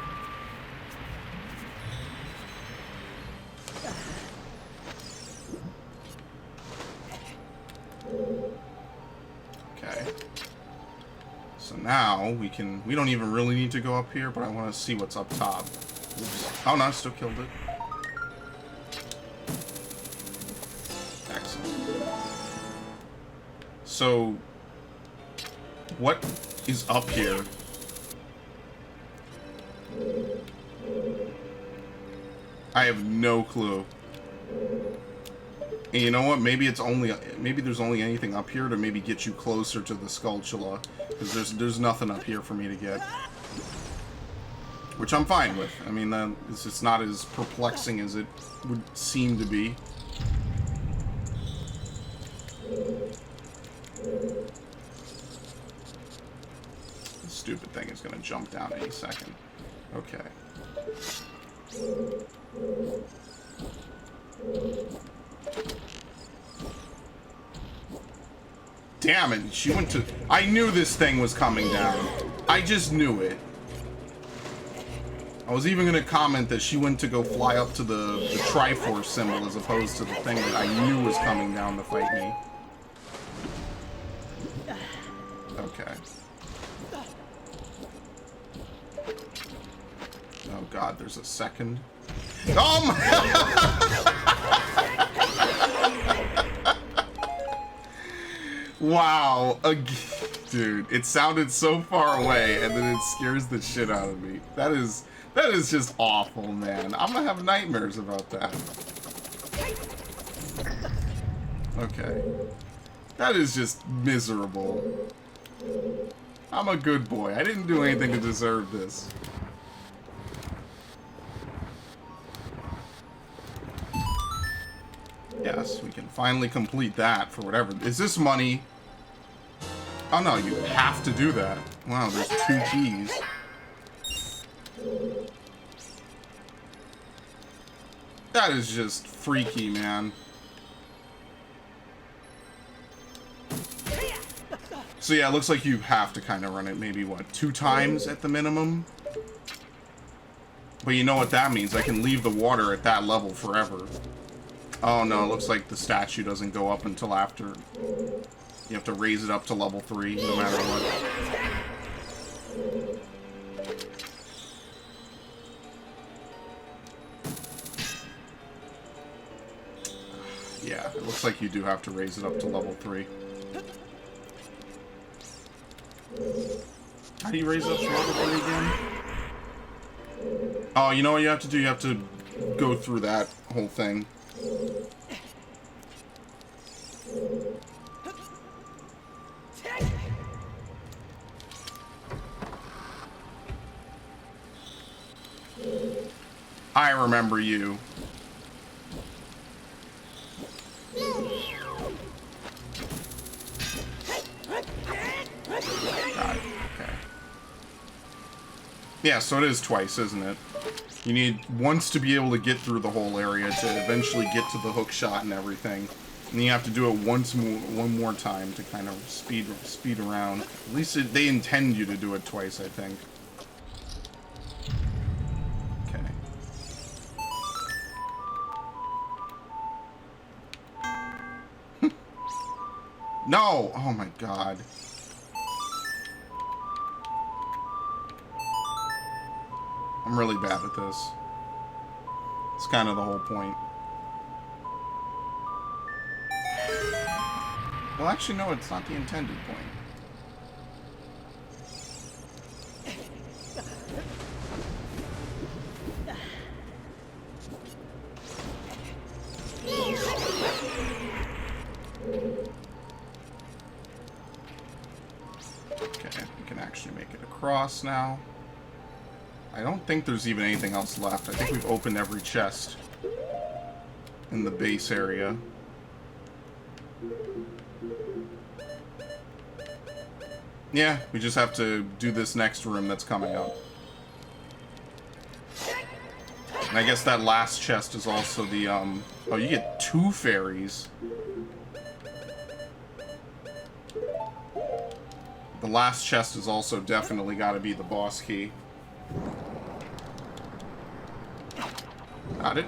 So now we don't even really need to go up here, but I want to see what's up top. Oops. Oh no, I still killed it. Excellent. So, what is up here? I have no clue. And you know what? Maybe there's only anything up here to maybe get you closer to the Skulltula, because there's nothing up here for me to get, which I'm fine with. I mean, it's not as perplexing as it would seem to be. This stupid thing is going to jump down any second. Okay. Damn it, she went to... I knew this thing was coming down. I just knew it. I was even going to comment that she went to go fly up to the Triforce symbol as opposed to the thing that I knew was coming down to fight me. Okay. Oh god, there's a second. Oh my... Wow. Dude, it sounded so far away, and then it scares the shit out of me. That is just awful, man. I'm gonna have nightmares about that. Okay. That is just miserable. I'm a good boy. I didn't do anything to deserve this. Yes, we can finally complete that for whatever. Is this money? Oh no, you have to do that. Wow, there's 2 keys. That is just freaky, man. So yeah, it looks like you have to kind of run it maybe, what, 2 times at the minimum? But you know what that means. I can leave the water at that level forever. Oh no, it looks like the statue doesn't go up until after. You have to raise it up to level 3, no matter what. Yeah, it looks like you do have to raise it up to level 3. How do you raise it up to level 3 again? Oh, you know what you have to do? You have to go through that whole thing. I remember you. Got it. Okay. Yeah, so it is twice, isn't it? You need once to be able to get through the whole area to eventually get to the hook shot and everything. And you have to do it one more time to kind of speed around. At least they intend you to do it twice, I think. Okay. No! Oh my god. I'm really bad at this. It's kind of the whole point. Well, actually, no, it's not the intended point. Okay, we can actually make it across now. I don't think there's even anything else left. I think we've opened every chest in the base area. Yeah, we just have to do this next room that's coming up. And I guess that last chest is also the, oh, you get 2 fairies. The last chest is also definitely got to be the boss key. Got it.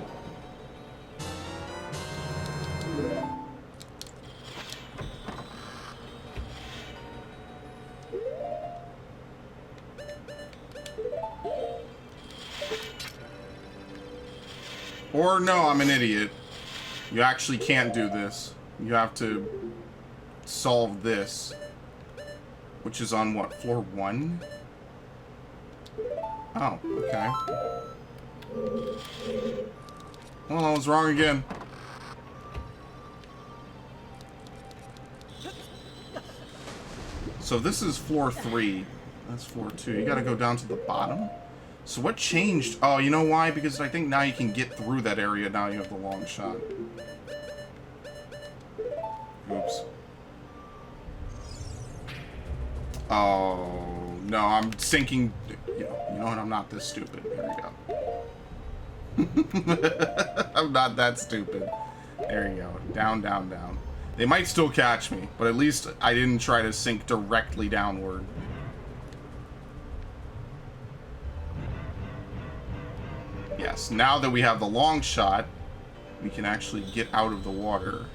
Or no, I'm an idiot. You actually can't do this. You have to solve this. Which is on what, floor 1? Oh, okay. Well, I was wrong again. So this is floor 3. That's floor 2. You gotta go down to the bottom. So what changed? Oh, you know why? Because I think now you can get through that area. Now you have the long shot. Oops. Oh, no, I'm sinking. You know what? I'm not this stupid. Here we go. I'm not that stupid. There you go. Down, down, down. They might still catch me, but at least I didn't try to sink directly downward. Yes, now that we have the long shot, we can actually get out of the water.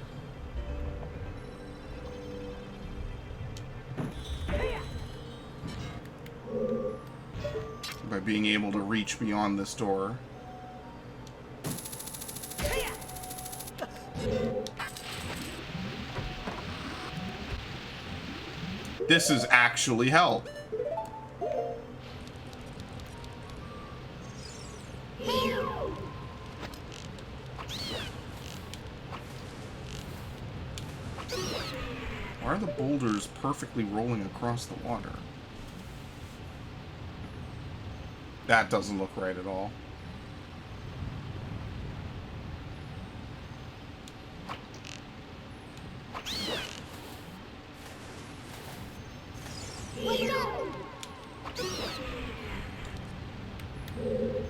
By being able to reach beyond this door. This is actually hell. Why are the boulders perfectly rolling across the water? That doesn't look right at all.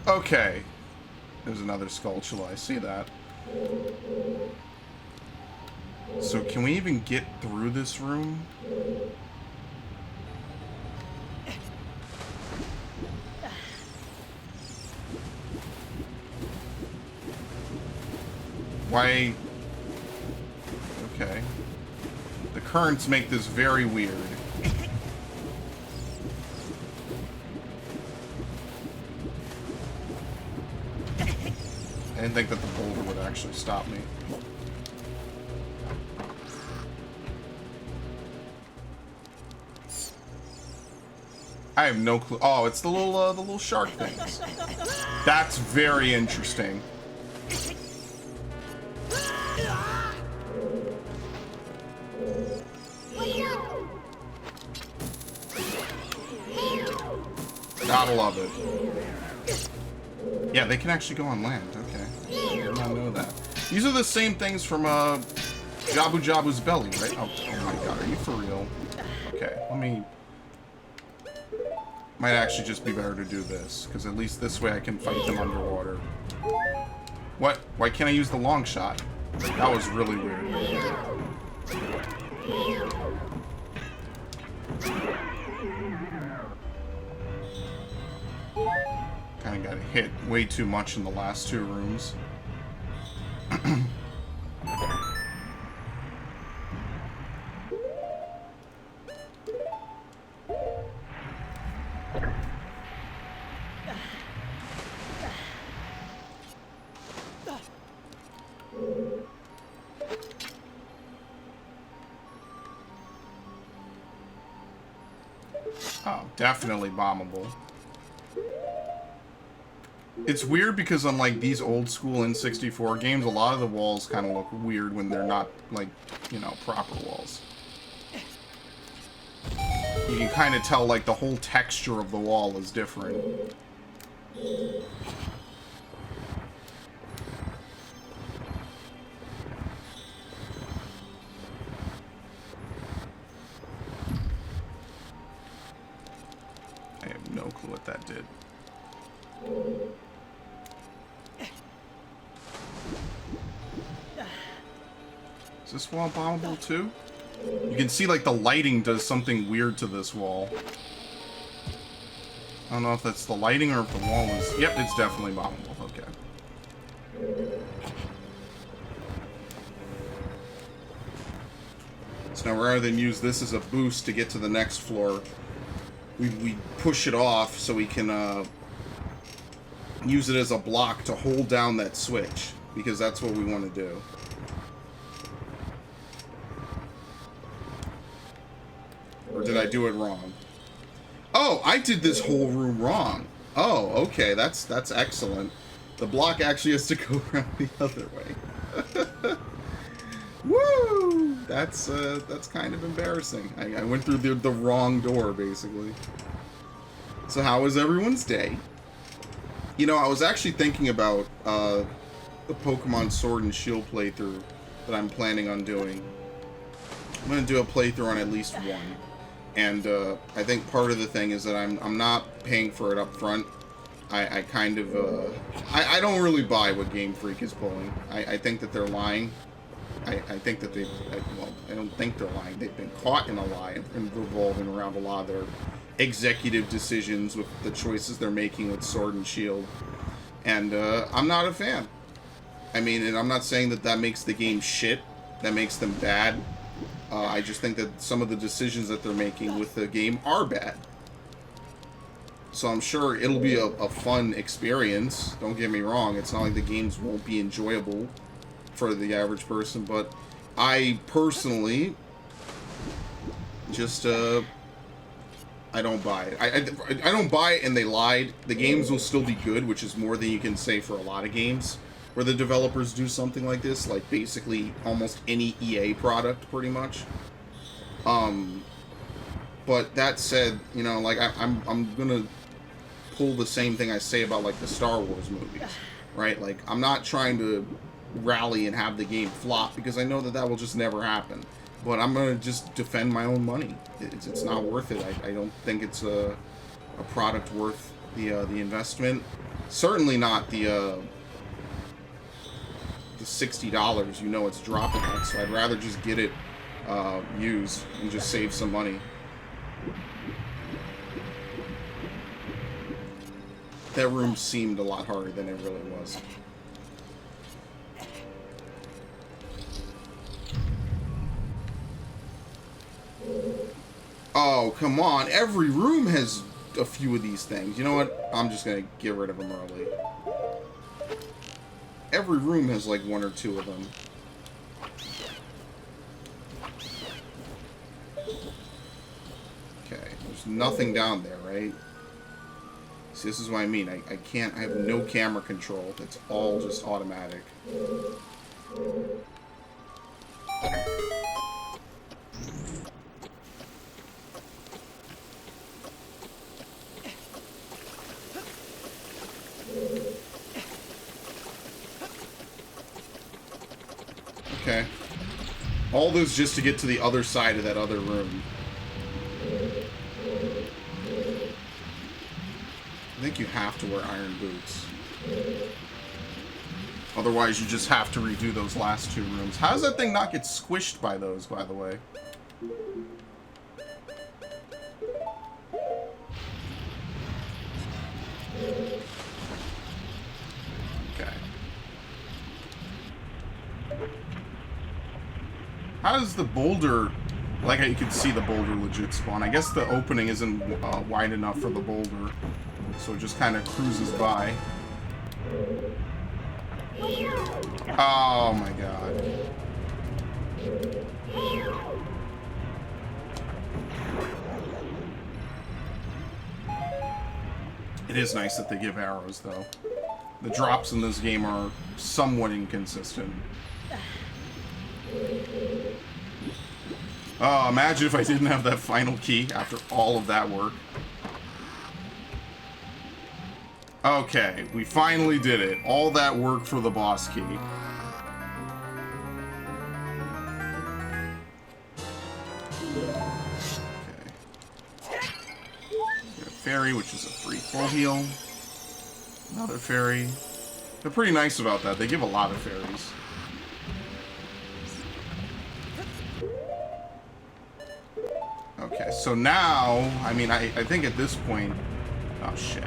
Okay. There's another skulltula. I see that. So can we even get through this room? Why? Okay. The currents make this very weird. I didn't think that the boulder would actually stop me. I have no clue. Oh, it's the little shark things. That's very interesting. Gotta love it. Yeah, they can actually go on land. Okay. I did not know that. These are the same things from Jabu Jabu's belly, right? Oh my god, are you for real? Okay, let me... Might actually just be better to do this, because at least this way I can fight them underwater. What? Why can't I use the long shot? That was really weird. Kinda got hit way too much in the last two rooms. Oh, definitely bombable. It's weird because on like these old school N64 games, a lot of the walls kind of look weird when they're not like, you know, proper walls. You can kind of tell like the whole texture of the wall is different. I have no clue what that did. Is this wall bombable too? You can see like the lighting does something weird to this wall. I don't know if that's the lighting or if the wall is... Yep, it's definitely bombable. Okay. So now rather than use this as a boost to get to the next floor, we push it off so we can use it as a block to hold down that switch, because that's what we want to do. Or did I do it wrong? Oh, I did this whole room wrong. Oh, okay, that's excellent. The block actually has to go around the other way. Woo! That's kind of embarrassing. I went through the wrong door, basically. So how was everyone's day? You know, I was actually thinking about the Pokemon Sword and Shield playthrough that I'm planning on doing. I'm going to do a playthrough on at least one. And I think part of the thing is that I'm not paying for it up front. I kind of... I don't really buy what Game Freak is pulling. I think that they're lying. I think that they... Well, I don't think they're lying. They've been caught in a lie and revolving around a lot of their executive decisions with the choices they're making with Sword and Shield. And I'm not a fan. I mean, and I'm not saying that that makes the game shit. That makes them bad. I just think that some of the decisions that they're making with the game are bad. So I'm sure it'll be a fun experience. Don't get me wrong. It's not like the games won't be enjoyable for the average person. But I personally just I don't buy it. I don't buy it, and they lied. The games will still be good, which is more than you can say for a lot of games where the developers do something like this, like basically almost any EA product, pretty much. But that said, you know, like I'm gonna pull the same thing I say about like the Star Wars movies, right? Like I'm not trying to rally and have the game flop because I know that that will just never happen. But I'm gonna just defend my own money. It's not worth it. I don't think it's a product worth the investment. Certainly not the $60. You know it's dropping it, so I'd rather just get it used and just save some money. That room seemed a lot harder than it really was. Oh, come on. Every room has a few of these things. You know what? I'm just going to get rid of them early. Every room has like one or two of them. Okay, there's nothing down there, right? See, this is what I mean. I can't, I have no camera control. It's all just automatic. Okay. All this just to get to the other side of that other room. I think you have to wear iron boots. Otherwise, you just have to redo those last two rooms. How does that thing not get squished by those, by the way? Okay. How does the boulder... Like, you can see the boulder legit spawn. I guess the opening isn't wide enough for the boulder. So it just kind of cruises by. Oh my god. It is nice that they give arrows, though. The drops in this game are somewhat inconsistent. Oh, imagine if I didn't have that final key after all of that work. Okay, we finally did it. All that work for the boss key. Okay. Get a fairy, which is a free full heal. Another fairy. They're pretty nice about that. They give a lot of fairies. Okay, so now, I mean, I think at this point... Oh, shit.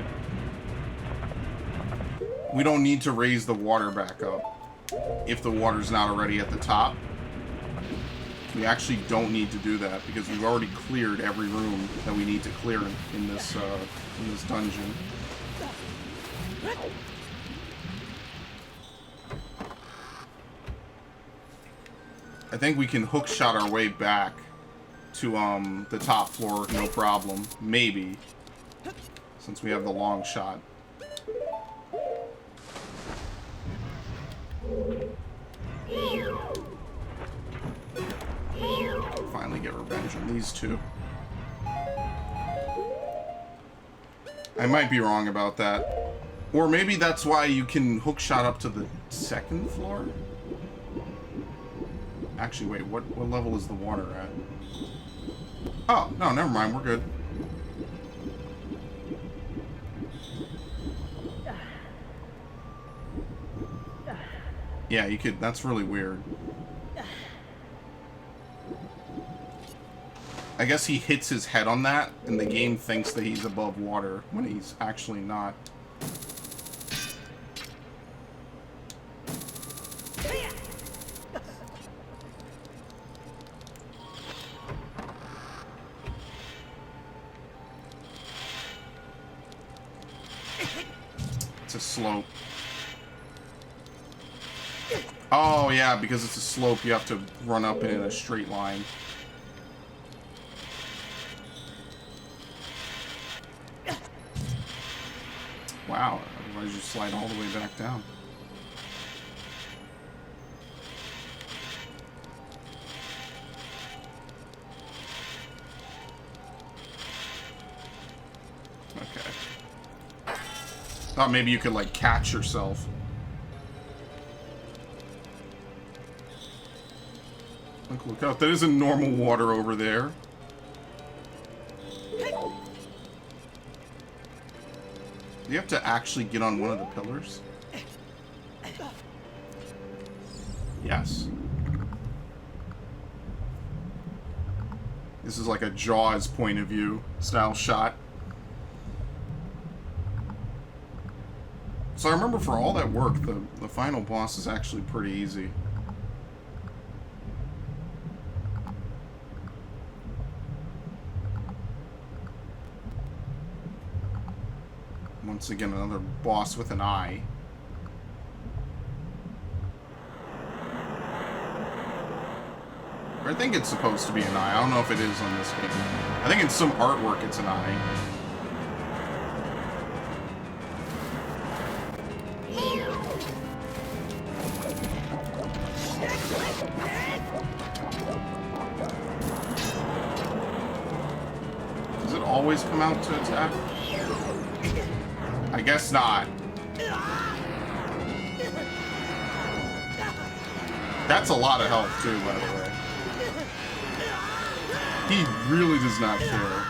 We don't need to raise the water back up if the water's not already at the top. We actually don't need to do that because we've already cleared every room that we need to clear in this dungeon. I think we can hookshot our way back to the top floor, no problem. Maybe, since we have the long shot. Finally get revenge on these two. I might be wrong about that. Or maybe that's why you can hookshot up to the second floor? Actually, wait, what level is the water at? Oh, no, never mind, we're good. Yeah, you could, that's really weird. I guess he hits his head on that, and the game thinks that he's above water, when he's actually not. It's a slope. Oh, yeah, because it's a slope, you have to run up it in a straight line. wow. Otherwise you slide all the way back down. Okay. Thought maybe you could, like, catch yourself. Look out. That isn't normal water over there. Do you have to actually get on one of the pillars? Yes. This is like a Jaws point of view style shot. So I remember for all that work, the final boss is actually pretty easy. Once again, another boss with an eye. I think it's supposed to be an eye. I don't know if it is on this game. I think in some artwork it's an eye. Does it always come out to attack? I guess not. That's a lot of health too, by the way. He really does not care.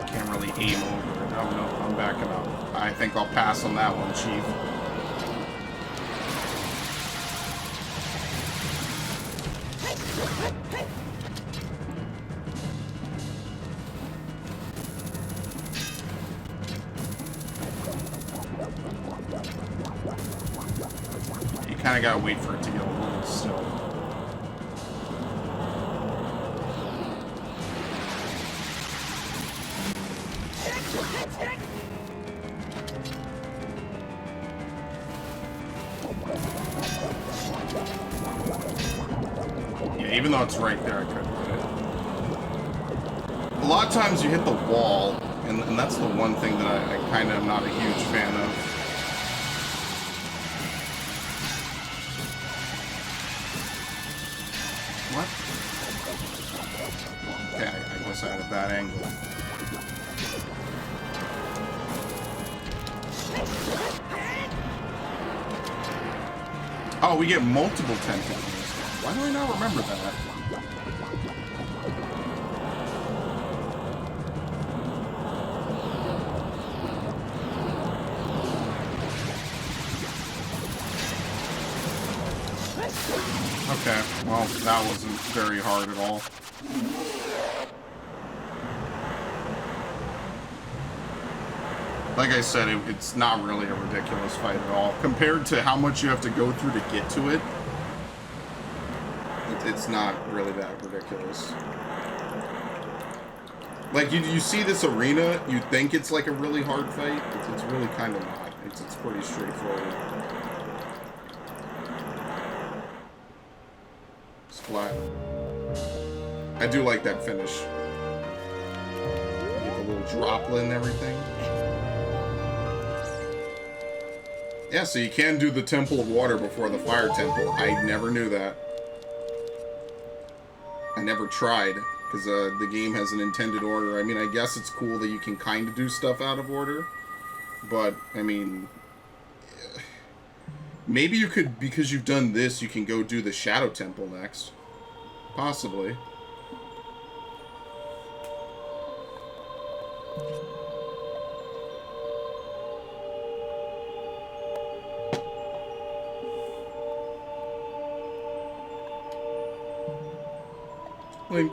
Can't really aim over it. I don't know if I'm backing up. I think I'll pass on that one, Chief. I gotta wait for it to get a little still. Yeah, even though it's right there, I couldn't hit it. A lot of times you hit the wall, and that's the one thing that I kind of am not a huge fan of. What? Okay, I guess I had a bad angle. Oh, we get multiple tentacles. Why do I not remember that? Okay, well, that wasn't very hard at all. Like I said, it's not really a ridiculous fight at all. Compared to how much you have to go through to get to it, it's not really that ridiculous. Like, you see this arena, you think it's like a really hard fight. It's really kind of not. It's pretty straightforward. Flat. I do like that finish. With the little droplet and everything. Yeah, so you can do the Temple of Water before the Fire Temple. I never knew that. I never tried, because the game has an intended order. I mean, I guess it's cool that you can kind of do stuff out of order. But, I mean... maybe you could, because you've done this, you can go do the Shadow Temple next. Possibly. Link.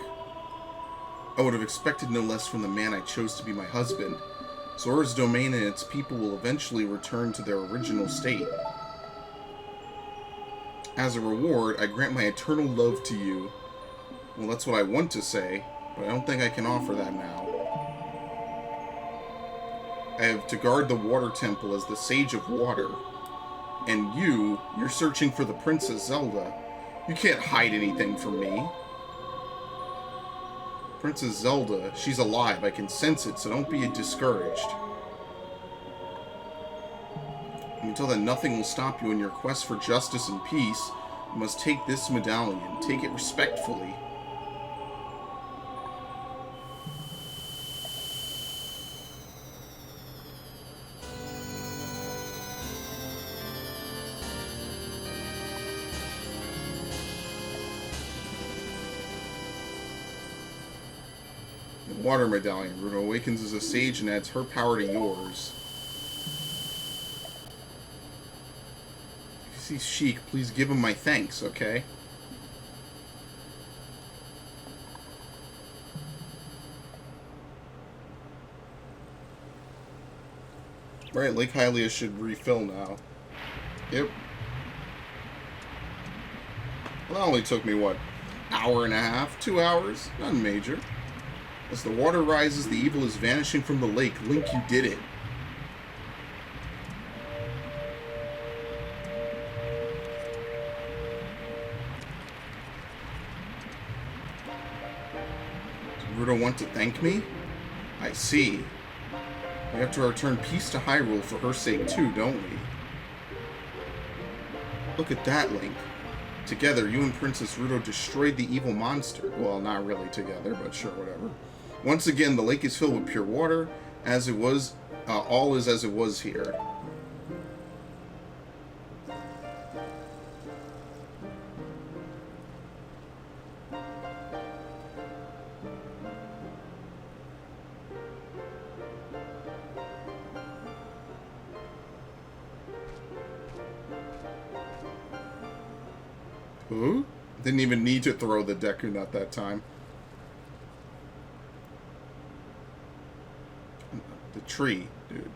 I would have expected no less from the man I chose to be my husband. Zora's domain and its people will eventually return to their original state. As a reward, I grant my eternal love to you. Well, that's what I want to say, but I don't think I can offer that now. I have to guard the Water Temple as the Sage of Water. And you're searching for the Princess Zelda. You can't hide anything from me. Princess Zelda, she's alive. I can sense it, so don't be discouraged. Until then, nothing will stop you in your quest for justice and peace. You must take this medallion. Take it respectfully. The water medallion. Ruto awakens as a sage and adds her power to yours. If you see Sheik, please give him my thanks, okay? Right, Lake Hylia should refill now. Yep. Well, that only took me, what, hour and a half? 2 hours? Nothing major. As the water rises, the evil is vanishing from the lake. Link, you did it. Did Ruto want to thank me? I see. We have to return peace to Hyrule for her sake too, don't we? Look at that, Link. Together, you and Princess Ruto destroyed the evil monster. Well, not really together, but sure, whatever. Once again, the lake is filled with pure water, as it was, all is as it was here. Who? Didn't even need to throw the Deku Nut that time. The tree, dude.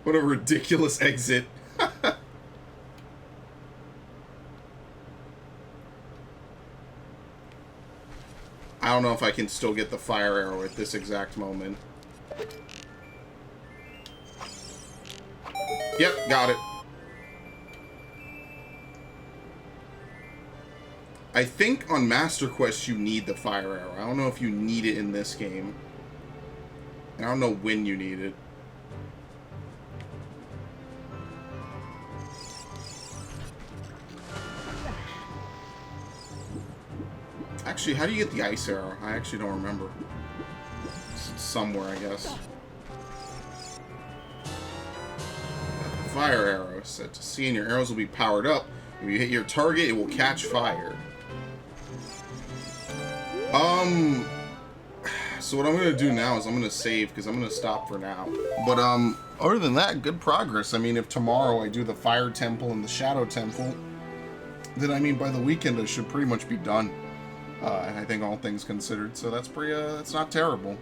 What a ridiculous exit. I don't know if I can still get the fire arrow at this exact moment. Yep, got it. I think on Master Quest you need the fire arrow. I don't know if you need it in this game. And I don't know when you need it. Actually, how do you get the ice arrow? I actually don't remember. It's somewhere, I guess. The fire arrow set to C, and your arrows will be powered up. If you hit your target, it will catch fire. So what I'm going to do now is I'm going to save, because I'm going to stop for now. But, other than that, good progress. I mean, if tomorrow I do the Fire Temple and the Shadow Temple, then, I mean, by the weekend I should pretty much be done. I think all things considered, so that's pretty, that's not terrible.